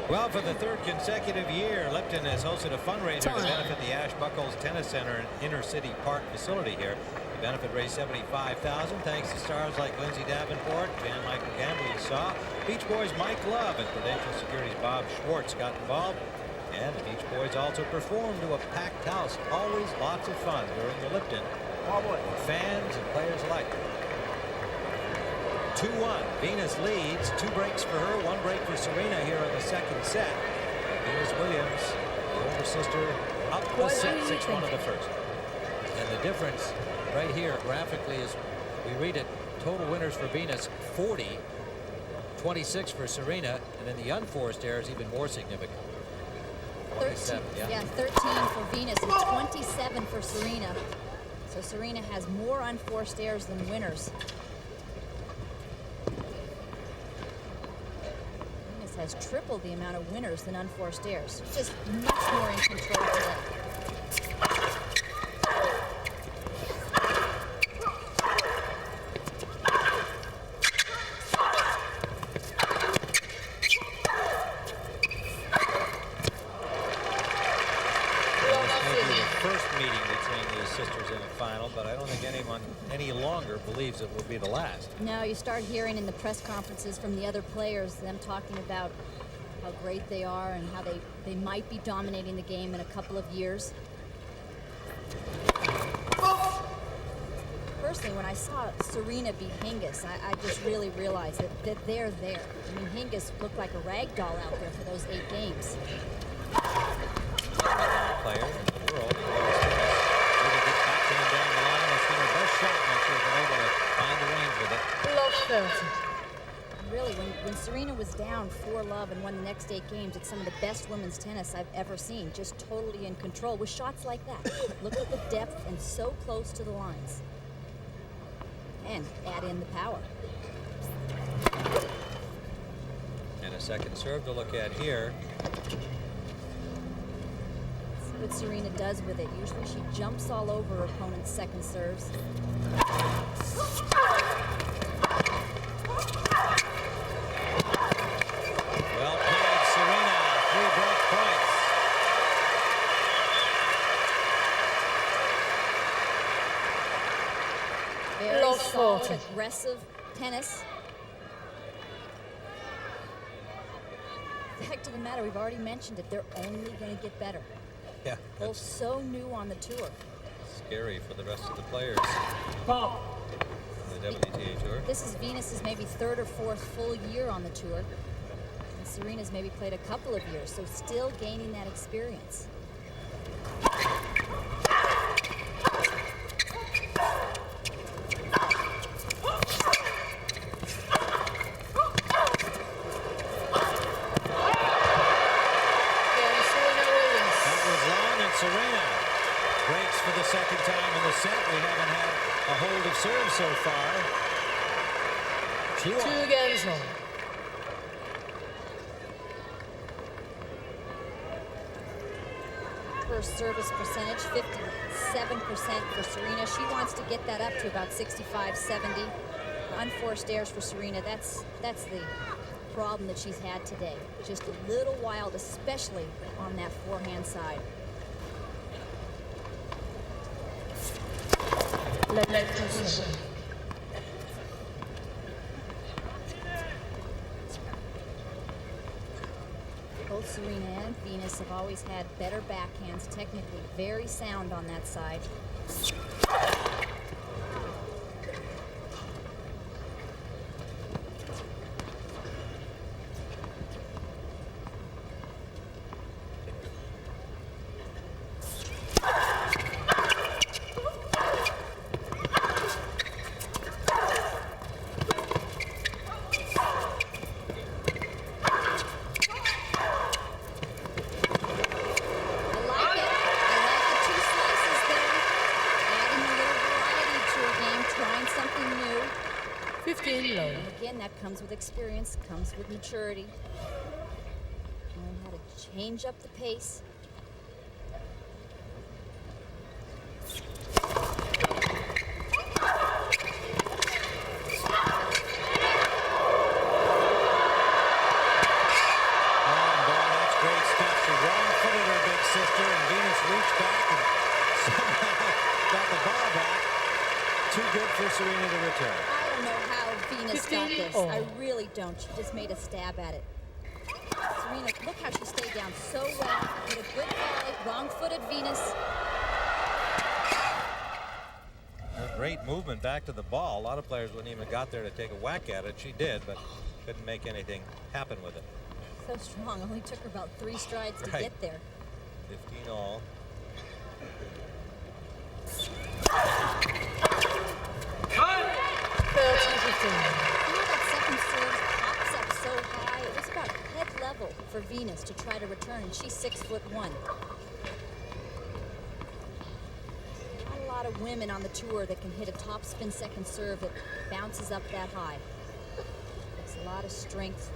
Well, for the 3rd consecutive year, Lipton has hosted a fundraiser to benefit the Ash Buckles Tennis Center and Inner City Park facility here. The benefit raised $75,000 thanks to stars like Lindsay Davenport, Jan Michael Gamble you saw. Beach Boys Mike Love and Prudential Securities Bob Schwartz got involved. And the Beach Boys also performed to a packed house. Always lots of fun during the Lipton for fans and players alike. 2-1. Venus leads. 2 breaks for her, 1 break for Serena here in the second set. Venus Williams, the older sister, up the set 6-1 of the first. And the difference right here graphically is, we read it, total winners for Venus 40, 26 for Serena, and then the unforced error is even more significant. 13, yeah, 13 for Venus and 27 for Serena. So Serena has more unforced errors than winners. Has tripled the amount of winners than unforced errors. Just much more in control today. Any longer believes it will be the last. No, you start hearing in the press conferences from the other players, them talking about how great they are and how they might be dominating the game in a couple of years. Personally, when I saw Serena beat Hingis, I just really realized that they're there. I mean, Hingis looked like a rag doll out there for those 8 games. Player in the world. Down the line, has been her best shot, and she's been able to find the range with it. Really, when Serena was down 4-love and won the next 8 games, it's some of the best women's tennis I've ever seen. Just totally in control with shots like that. Look at the depth and so close to the lines. And add in the power. And a second serve to look at here. See what Serena does with it. Usually she jumps all over her opponent's second serves. Well played, Serena. 3 break points. Very solid, aggressive tennis. The fact of the matter, we've already mentioned it, they're only going to get better. Yeah. Both so new on the tour. Scary for the rest of the players. The WTA Tour. This is Venus's maybe 3rd or 4th full year on the tour. And Serena's maybe played a couple of years, so still gaining that experience. Serena breaks for the second time in the set. We haven't had a hold of serve so far. 2 against 1. First service percentage, 57% for Serena. She wants to get that up to about 65, 70. Unforced errors for Serena. That's the problem that she's had today. Just a little wild, especially on that forehand side. Both Serena and Venus have always had better backhands, technically very sound on that side. Again, that comes with experience, comes with maturity. Learn how to change up the pace. Serena to return. I don't know how Venus got this. I really don't. She just made a stab at it. Serena, look how she stayed down so well. Hit a good volley, wrong-footed Venus. Great movement back to the ball. A lot of players wouldn't even got there to take a whack at it. She did, but couldn't make anything happen with it. So strong. Only took her about 3 strides to get there. 15 all. That second serve pops up so high. It was about head level for Venus to try to return, and she's 6'1". Not a lot of women on the tour that can hit a top spin second serve that bounces up that high. Takes a lot of strength.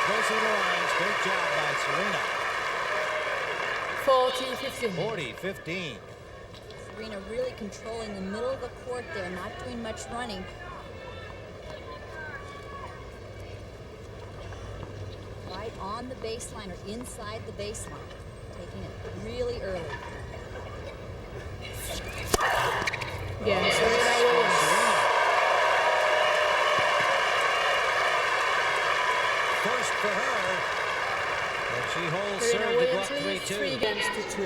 Closer to the lines. Great job by Serena. 40-15. Serena really controlling the middle of the court there, not doing much running. Right on the baseline or inside the baseline. Taking it really early. Yeah, Serena wins. First for her, and she holds serve to go up 3-2. 3 against 2.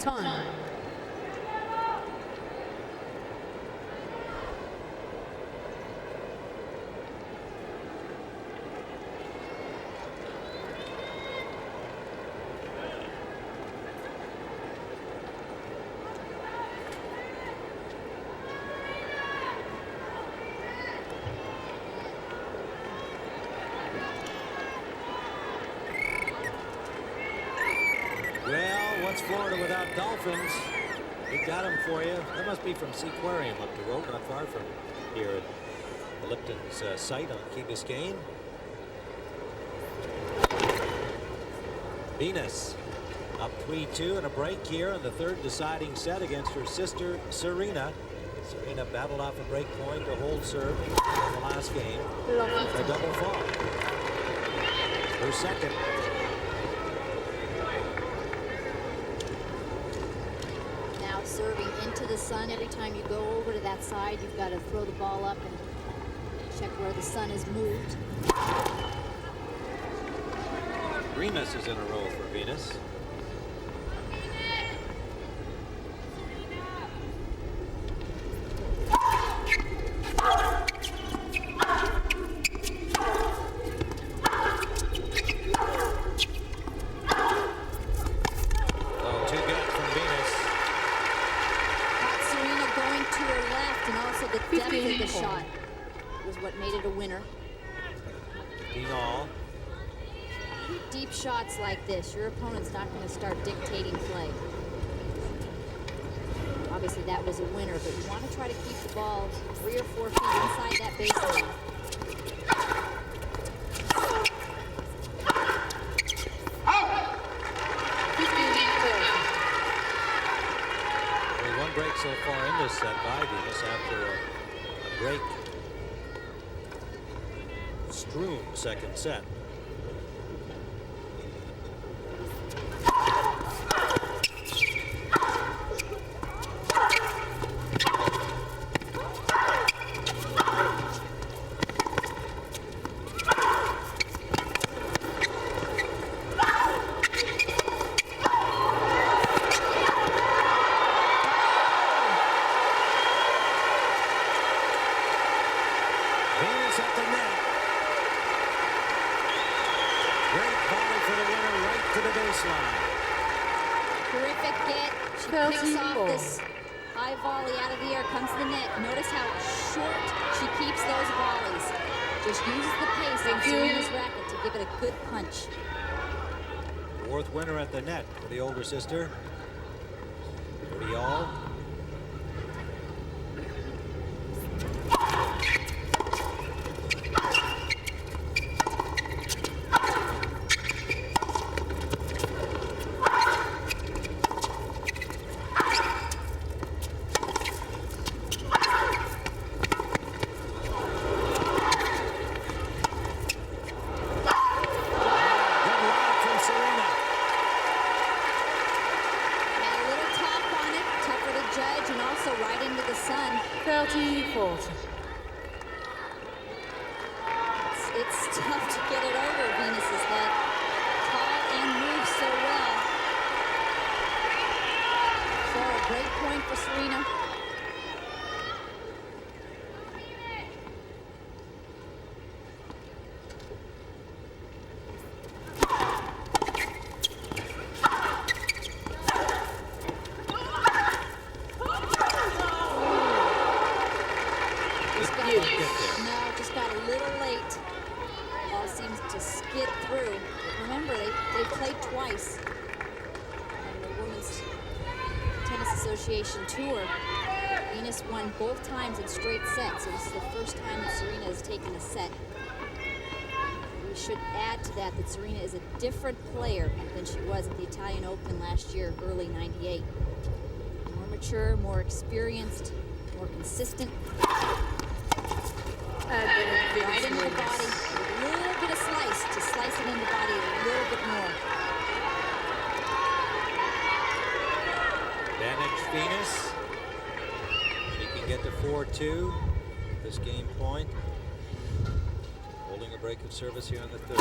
Time. Well, what's Florida without dolphins? It got them for you. That must be from Seaquarium up the road, not far from here at the Lipton's site on Key Biscayne. Venus up 3-2 and a break here in the third deciding set against her sister Serena. Serena battled off a break point to hold serve in the last game. A double fall. Her second. Serving into the sun. Every time you go over to that side, you've got to throw the ball up and check where the sun has moved. Three misses in a row for Venus. The shot was what made it a winner. All. Deep shots like this, your opponent's not going to start dictating play. Obviously that was a winner, but you want to try to keep the ball 3 or 4 feet inside that baseline. Only one break so far in this set by Venus after a break strewn second set. Terrific get. She picks off this high volley out of the air, comes to the net. Notice how short she keeps those volleys. Just uses the pace of Serena's racket to give it a good punch. Fourth winner at the net for the older sister. 30 all. It's tough to get it over Venus's head. Tall and moves so well. So a great point for Serena. Just got a little late. Ball seems to skid through. Remember, they played twice on the Women's Tennis Association Tour. Venus won both times in straight sets, so this is the first time that Serena has taken a set. We should add to that Serena is a different player than she was at the Italian Open last year, early '98. More mature, more experienced, more consistent. Right into the body, a little bit of slice to slice it in the body a little bit more. Advantage Venus. She can get to 4-2 this game point. Holding a break of service here on the third.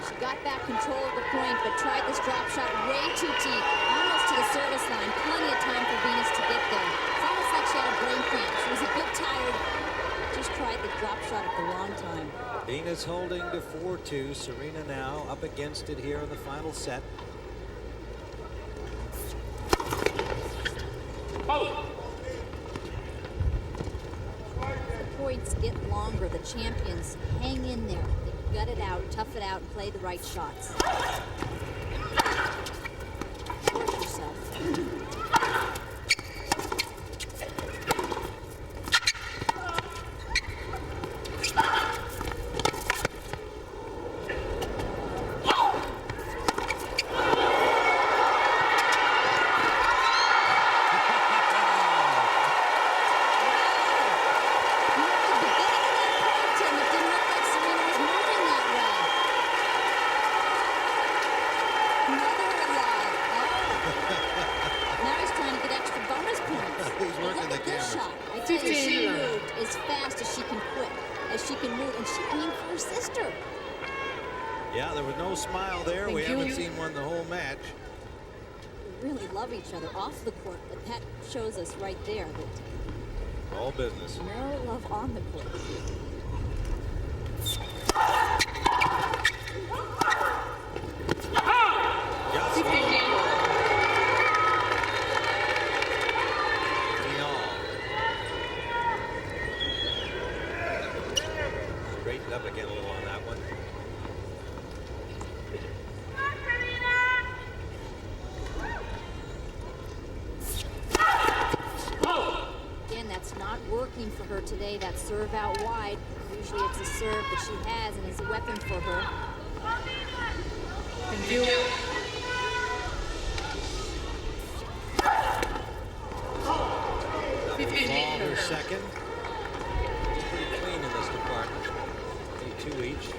She got back control of the point, but tried this drop shot way too deep, almost to the service line. Plenty of time for Venus to get there. It's almost like she had a brain cramp. She was a bit tired. Just tried the drop shot at the wrong time. Venus holding to 4-2. Serena now up against it here in the final set. The points get longer. The champions hang in there. They gut it out, tough it out, and play the right shots. Force yourself. Yeah, there was no smile there. We haven't seen one the whole match. They really love each other off the court, but that shows us right there that all business. No love on the court. Straightened up again a little on that one. Again, that's not working for her today. That serve out wide. Usually it's a serve that she has and is a weapon for her. Thank you. Ball her second. She's pretty clean in this department. 2 each.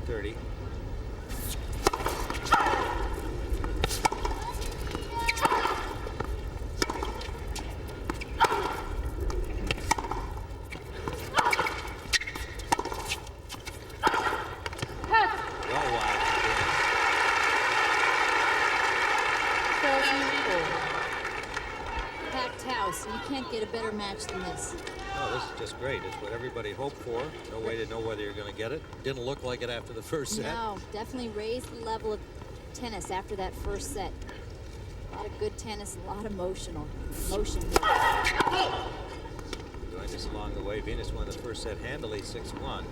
30. You can't get a better match than this. Oh, this is just great. It's what everybody hoped for. No way to know whether you're going to get it. Didn't look like it after the first set. No, definitely raised the level of tennis after that first set. A lot of good tennis, a lot of motion here. Joined us along the way. Venus won the first set handily, 6-1.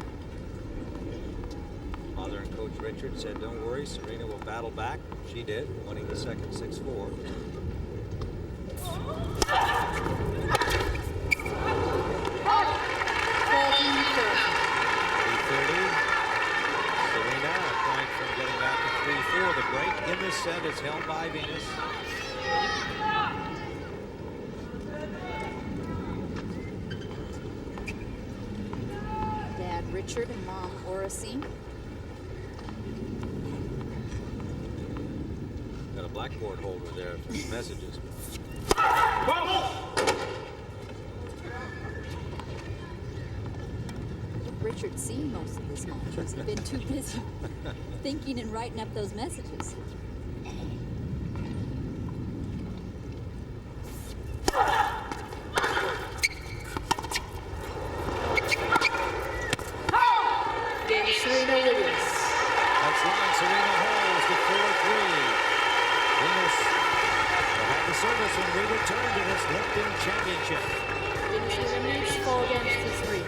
Father and Coach Richard said, don't worry, Serena will battle back. She did, winning the second 6-4. Serena, a point from getting back to 3-4. The break in this set is held by Venus. Dad Richard and Mom Oracene. Got a blackboard holder there for messages. Richard seen most of this match. He's been too busy thinking and writing up those messages. Serena Williams. That's long. Serena holds the 4-3. Venus will have the service when we return to this Lipton Championship. Venus remains 4-3.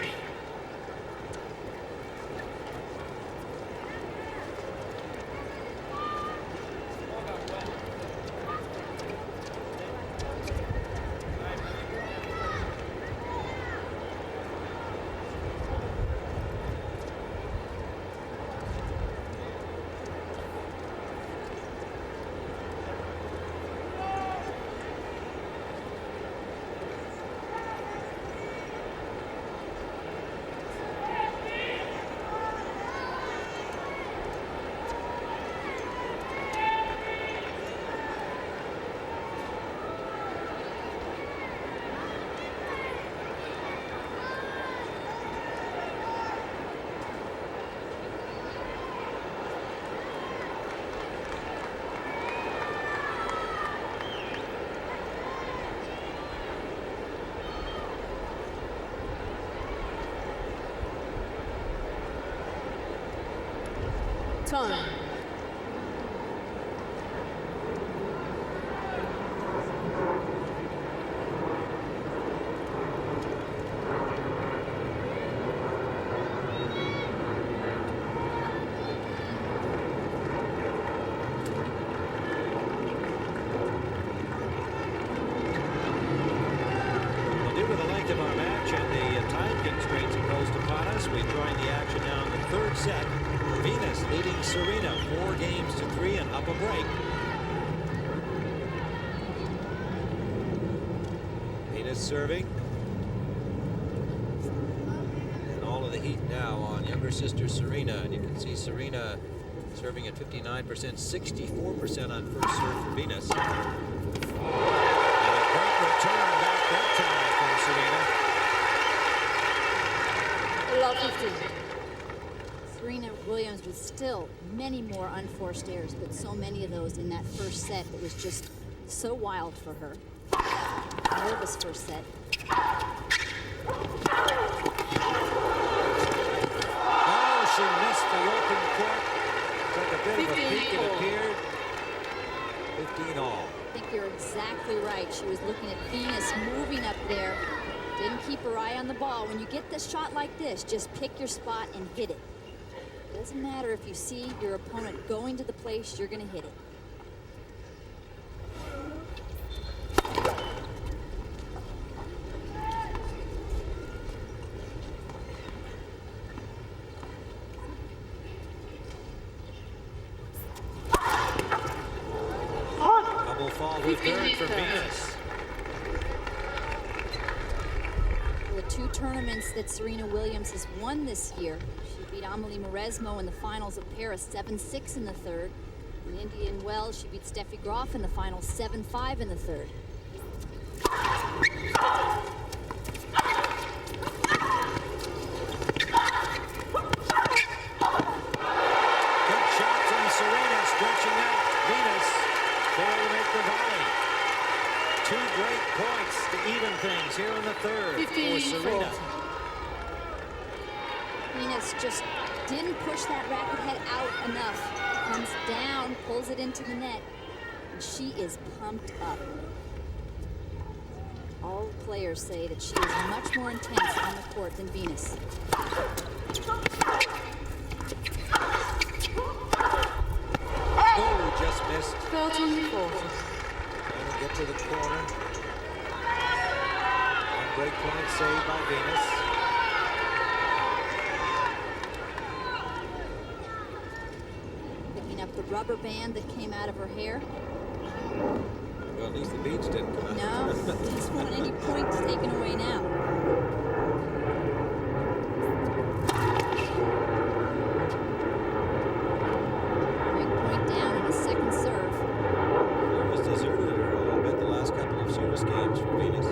Time. Well, due to the length of our match and the time constraints imposed upon us, we join the action now in the third set. Venus leading Serena 4-3 and up a break. Venus serving. And all of the heat now on younger sister Serena. And you can see Serena serving at 59%, 64% on first serve for Venus. And a great return back that time from Serena. Love 15. Serena Williams with still many more unforced errors, but so many of those in that first set that was just so wild for her. Nervous first set. Oh, she missed the open court. Took a bit of a peek, it appeared. 15 all. I think you're exactly right. She was looking at Venus moving up there. Didn't keep her eye on the ball. When you get this shot like this, just pick your spot and hit it. Doesn't matter if you see your opponent going to the place, you're going to hit it. Double fall return for Venus. The two tournaments that Serena Williams has won this year, she beat Amelie Mauresmo in the finals of Paris 7-6 in the third. In Indian Wells, she beat Steffi Graf in the finals 7-5 in the third. Good shot from Serena, stretching out Venus. Failed to make the volley. 2 great points to even things here in the third for Serena. Venus just didn't push that racket head out enough. Comes down, pulls it into the net, and she is pumped up. All players say that she is much more intense on the court than Venus. Oh, just missed. 13-4. Trying to get to the corner. One break point saved by Venus. Picking up the rubber band that came out of her hair. Well, at least the beads didn't come out. No, just want any points taken away now. Break point down in a second serve. Almost deserted her a little bit the last couple of service games for Venus.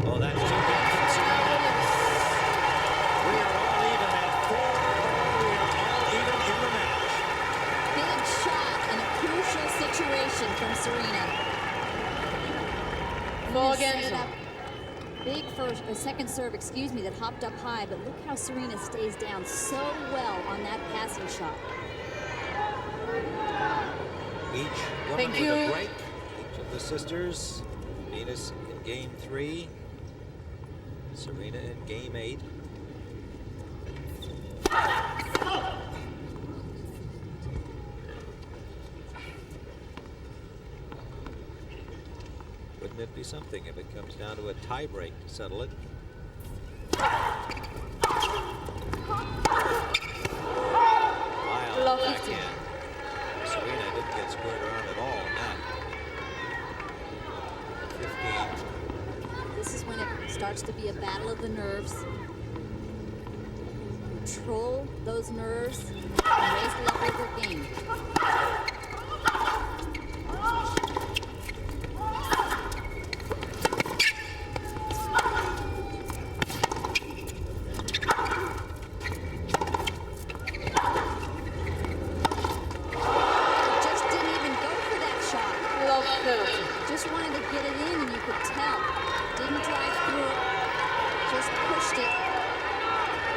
Oh, that's too big from Serena. We are all even at 4. We are all even in the match. Big shot in a crucial situation from Serena. Ball Venus against set her. up big second serve, excuse me, that hopped up high, but look how Serena stays down so well on that passing shot. Each woman Thank with you. a break. Each of the sisters. Venus in game 3. Serena in game 8. Wouldn't it be something if it comes down to a tie break to settle it? Wild Love backhand. Serena didn't get squared around at all in that. 15. This is when it starts to be a battle of the nerves. Control those nerves and raise the level of their game. 12 penalty. Just wanted to get it in, and you could tell. Didn't drive through it. Just pushed it.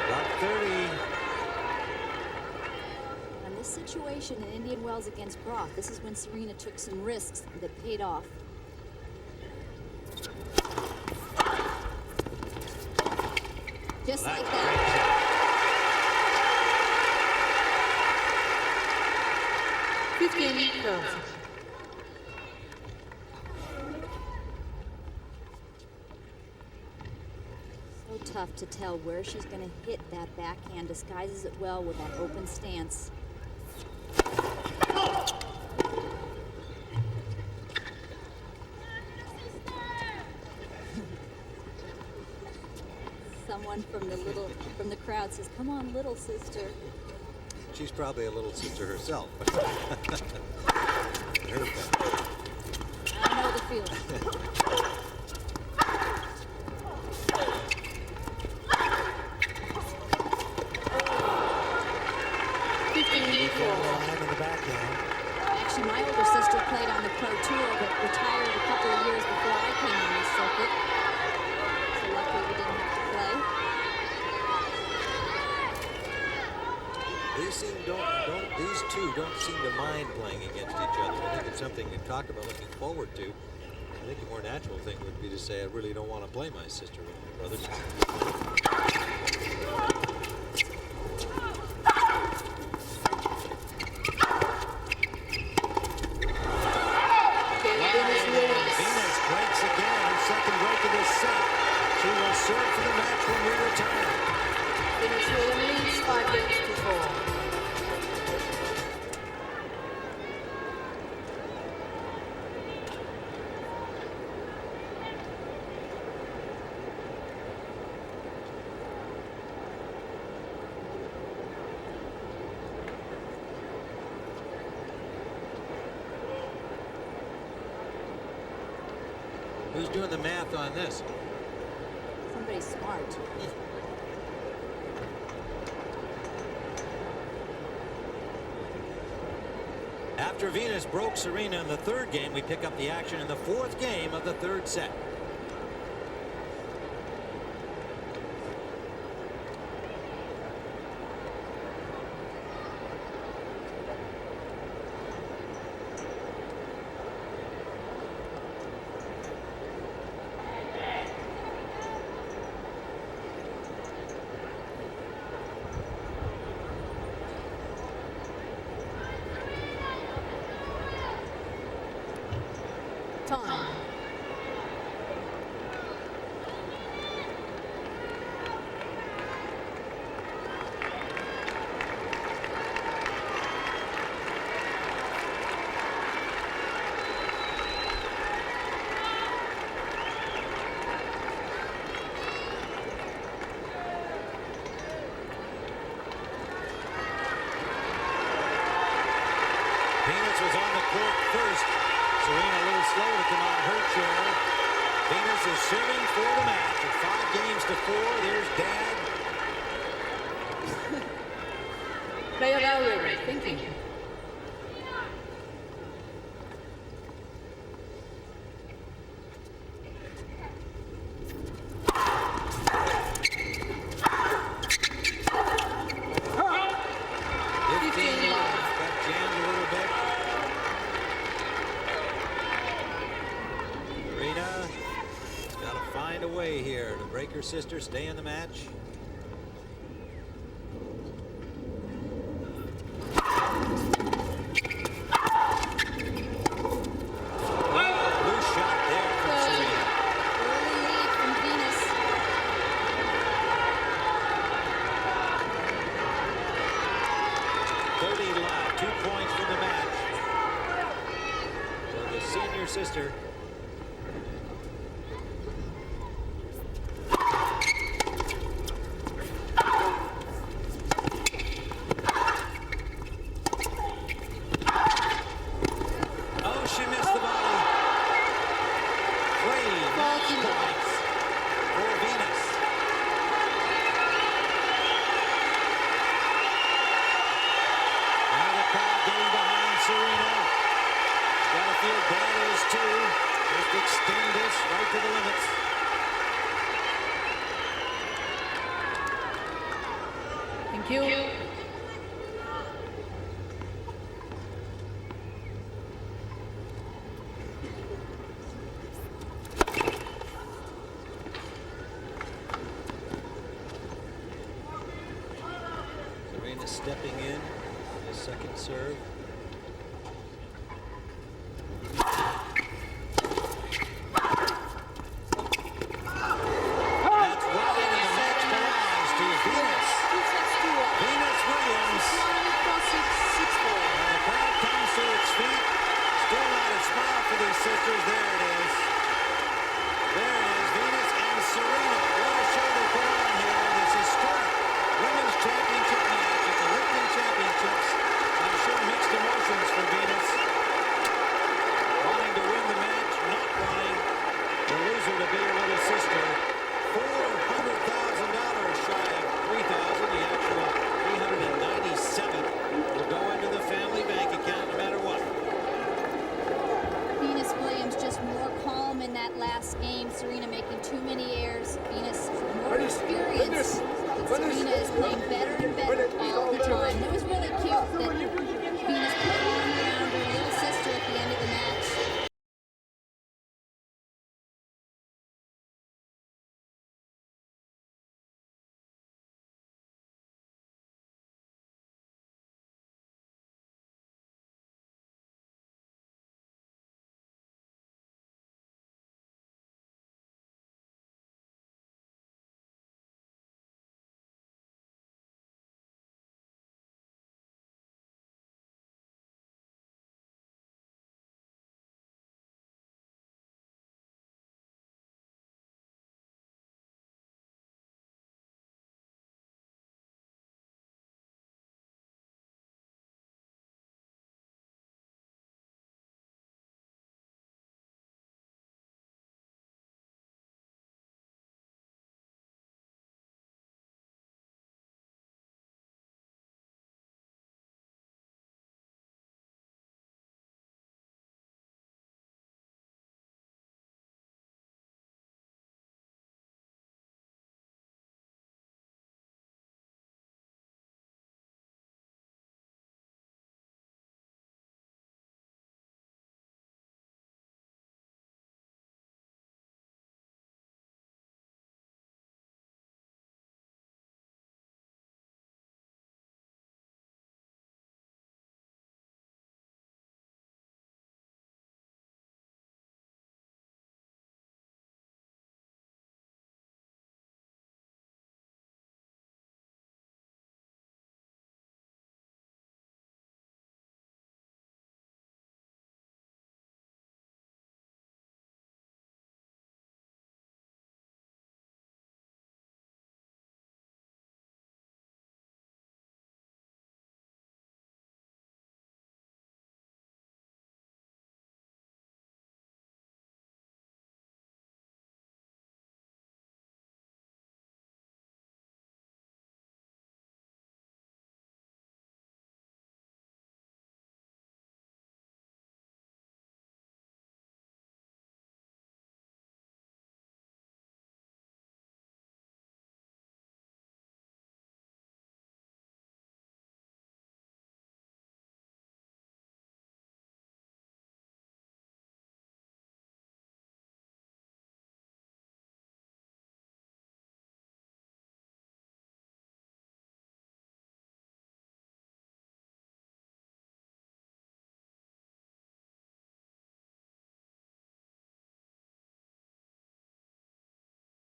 About 30. And this situation in Indian Wells against Groff, this is when Serena took some risks that paid off. Just like that. 15 penalty. So tough to tell where she's going to hit that backhand. Disguises it well with that open stance. Someone from the crowd says, "Come on, little sister." She's probably a little sister herself. I know the feeling. Line in the backhand. Actually, my older sister played on the Pro Tour, but retired a couple of years before I came on this circuit. So luckily we didn't have to play. These two don't seem to mind playing against each other. I think it's something to talk about looking forward to. I think the more natural thing would be to say, I really don't want to play my sister with my brothers. Venus breaks again, her second break of this set. She will serve for the match when we return. Venus Williams leads 5 games to 4. Who's doing the math on this? Somebody smart. After Venus broke Serena in the third game, we pick up the action in the fourth game of the third set. Time. Venus was on the court first. Serena a little slow to come on her chair. Venus is serving for the match at 5 games to 4. There's Dad. Player now ready. Thinking. Her sister stay in the match. Loose shot there from Serena. Early lead from Venus. Left, 2 points from the match. So the senior sister. Serena. Got to feel bad. that is too. Just extend this right to the limits. Thank you. Serena stepping in the second serve. That's rolling, and the match belongs to Venus. Venus Williams. And the crowd comes to its feet. Still not a smile for these sisters. There it is. There it is. Venus and Serena. What a show they put on here in this historic women's championship match at the Lipton Championships. I'm sure mixed emotions for Venus. Wanting to win the match, not wanting the loser to be her little sister. $400,000 shy of $3,000. The actual $397 will go into the family bank account no matter what. Venus Williams just more calm in that last game. Serena making too many errors. Venus more experienced. But Serena is playing better and better all the time. It was really cute that Venus put her arm around her little sister at the end of the match.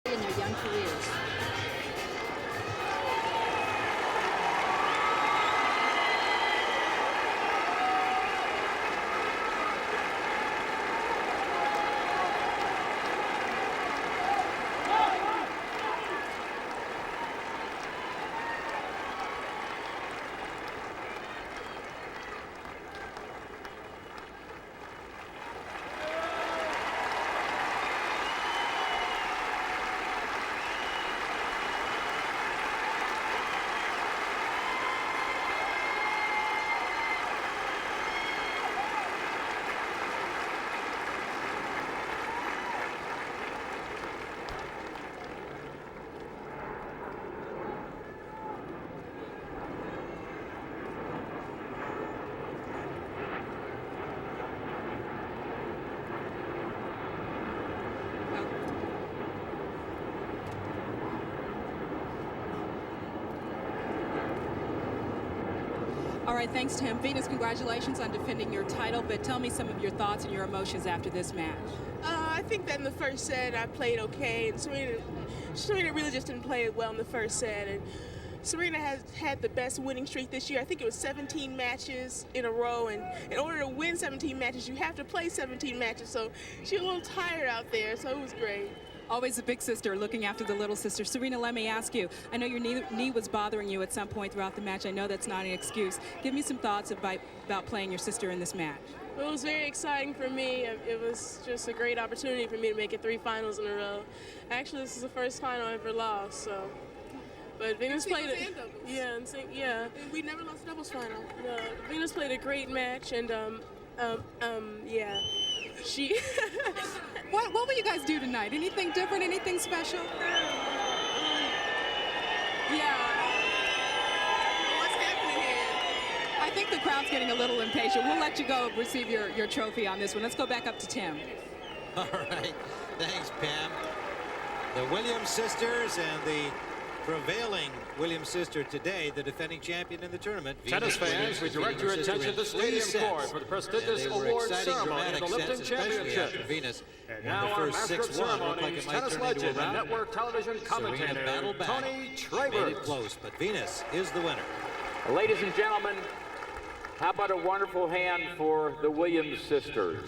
In their young careers. right, thanks, Tim. Venus, congratulations on defending your title, but tell me some of your thoughts and your emotions after this match. I think that in the first set I played okay, and Serena really just didn't play it well in the first set. And Serena has had the best winning streak this year. I think it was 17 matches in a row, and in order to win 17 matches, you have to play 17 matches. So she was a little tired out there, so it was great. Always a big sister looking after the little sister. Serena, let me ask you, I know your knee was bothering you at some point throughout the match. I know that's not an excuse. Give me some thoughts about playing your sister in this match. It was very exciting for me. It was just a great opportunity for me to make it 3 finals in a row. Actually, this is the first final I ever lost, so. But Venus played it. Yeah, yeah. And we never lost a doubles final. Venus played a great match, and yeah. She. What will you guys do tonight? Anything different? Anything special? Yeah. What's happening here? I think the crowd's getting a little impatient. We'll let you go receive your trophy on this one. Let's go back up to Tim. All right. Thanks, Pam. The Williams sisters and the prevailing Williams sister today, the defending champion in the tournament. Tennis fans, we direct your attention to the stadium court for the prestigious award ceremony of the Lipton Championship. Venus, and now our master of ceremonies, tennis legend and network television commentator, Tony Travers. Made it close, but Venus is the winner. Ladies and gentlemen, how about a wonderful hand for the Williams sisters?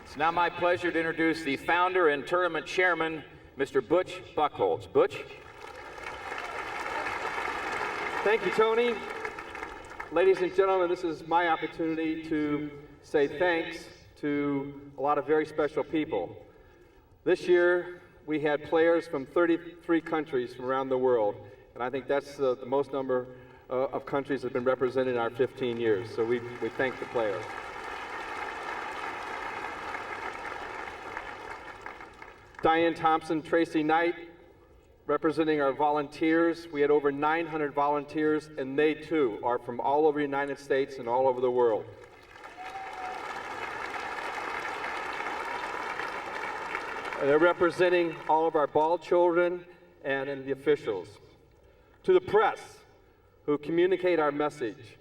It's now my pleasure to introduce the founder and tournament chairman, Mr. Butch Buchholz. Butch? Thank you, Tony. Ladies and gentlemen, this is my opportunity to say thanks to a lot of very special people. This year, we had players from 33 countries from around the world, and I think that's the most number of countries that have been represented in our 15 years, so we thank the players. Diane Thompson, Tracy Knight, representing our volunteers. We had over 900 volunteers, and they too are from all over the United States and all over the world. And they're representing all of our ball children and the officials. To the press, who communicate our message,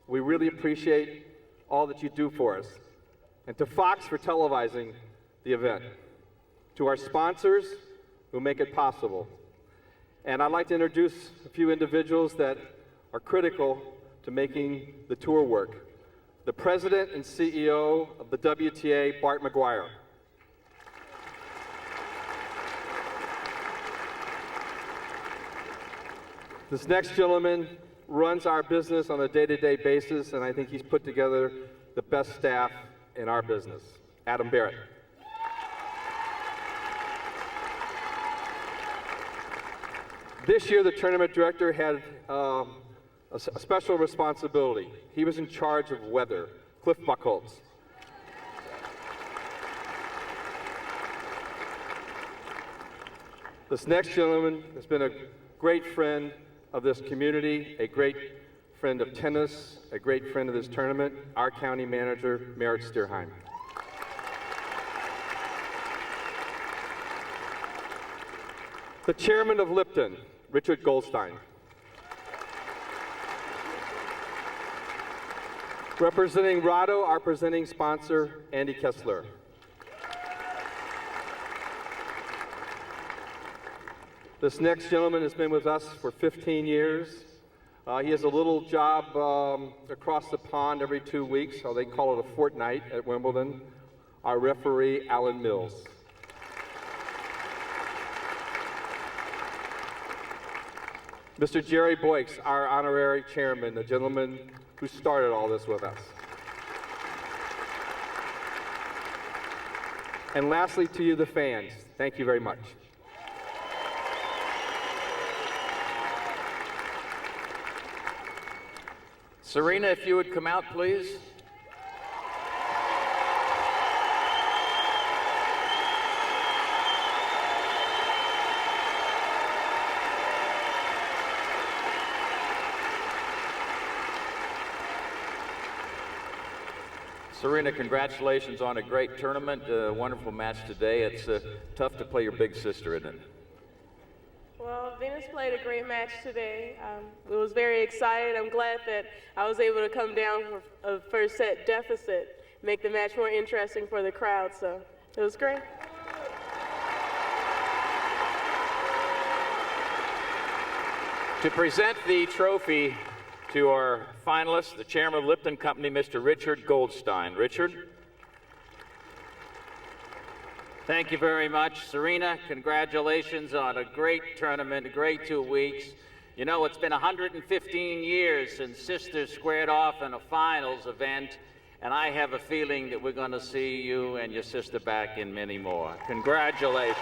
we really appreciate all that you do for us. And to Fox for televising the event. To our sponsors who make it possible. And I'd like to introduce a few individuals that are critical to making the tour work. The president and CEO of the WTA, Bart McGuire. This next gentleman runs our business on a day-to-day basis, and I think he's put together the best staff in our business, Adam Barrett. This year, the tournament director had a special responsibility. He was in charge of weather, Cliff Buchholz. This next gentleman has been a great friend of this community, a great friend of tennis, a great friend of this tournament, our county manager, Merritt Steerheim. The chairman of Lipton, Richard Goldstein. Representing Rado, our presenting sponsor, Andy Kessler. This next gentleman has been with us for 15 years. He has a little job across the pond every 2 weeks, so they call it a fortnight at Wimbledon. Our referee, Alan Mills. Mr. Jerry Boyks, our honorary chairman, the gentleman who started all this with us. And lastly, to you, the fans, thank you very much. Serena, if you would come out, please. Serena, congratulations on a great tournament, a wonderful match today. It's tough to play your big sister, isn't it? Well, Venus played a great match today. It was very exciting. I'm glad that I was able to come down from a first set deficit, make the match more interesting for the crowd, so it was great. To present the trophy to our finalists, the chairman of Lipton Company, Mr. Richard Goldstein. Richard? Thank you very much. Serena, congratulations on a great tournament, a great 2 weeks. You know, it's been 115 years since sisters squared off in a finals event, and I have a feeling that we're going to see you and your sister back in many more. Congratulations.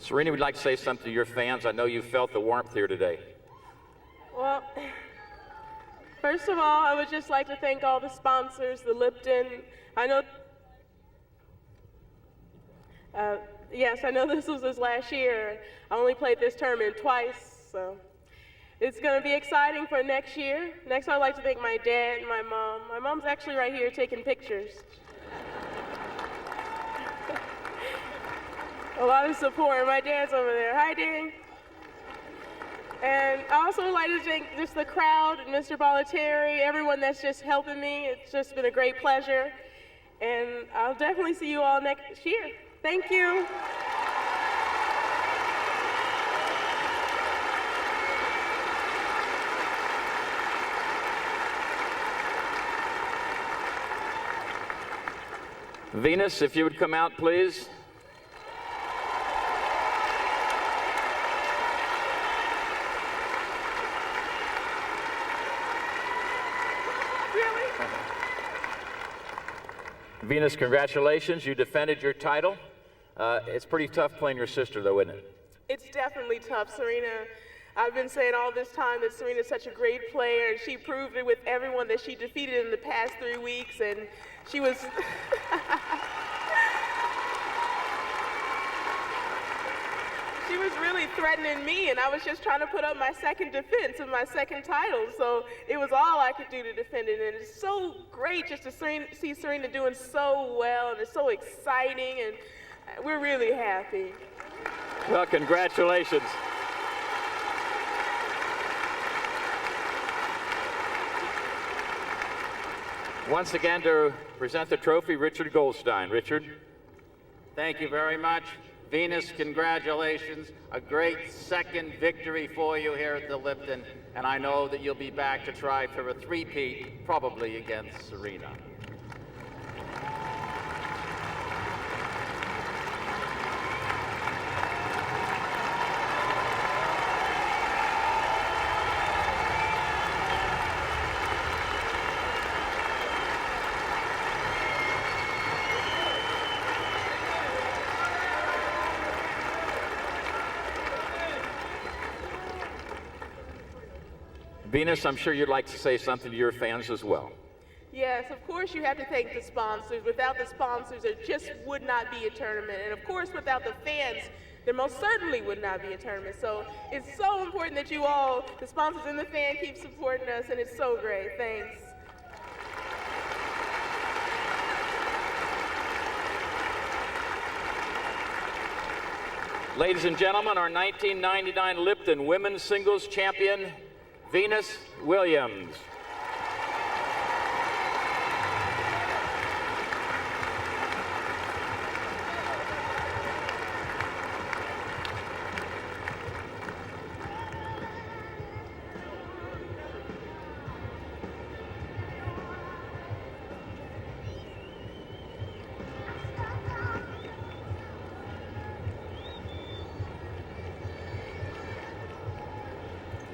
Serena would like to say something to your fans. I know you felt the warmth here today. Well, first of all, I would just like to thank all the sponsors, the Lipton. I know, yes, I know this was his last year. I only played this tournament twice, so it's going to be exciting for next year. Next, I'd like to thank my dad and my mom. My mom's actually right here taking pictures. A lot of support. My dad's over there. Hi, Dad. And I also would like to thank just the crowd, Mr. Bollettieri, everyone that's just helping me. It's just been a great pleasure. And I'll definitely see you all next year. Thank you. Venus, if you would come out, please. Venus, congratulations. You defended your title. It's pretty tough playing your sister, though, isn't it? It's definitely tough, Serena. I've been saying all this time that Serena's such a great player, and she proved it with everyone that she defeated in the past 3 weeks, and she was... She was really threatening me, and I was just trying to put up my second defense of my second title, so it was all I could do to defend it, and it's so great just to see Serena doing so well, and it's so exciting, and we're really happy. Well, congratulations. Once again, to present the trophy, Richard Goldstein. Richard? Thank you very much. Venus, congratulations. A great second victory for you here at the Lipton, and I know that you'll be back to try for a three-peat, probably against Serena. Venus, I'm sure you'd like to say something to your fans as well. Yes, of course you have to thank the sponsors. Without the sponsors, there just would not be a tournament. And of course, without the fans, there most certainly would not be a tournament. So it's so important that you all, the sponsors and the fans, keep supporting us, and it's so great. Thanks. Ladies and gentlemen, our 1999 Lipton Women's Singles Champion, Venus Williams.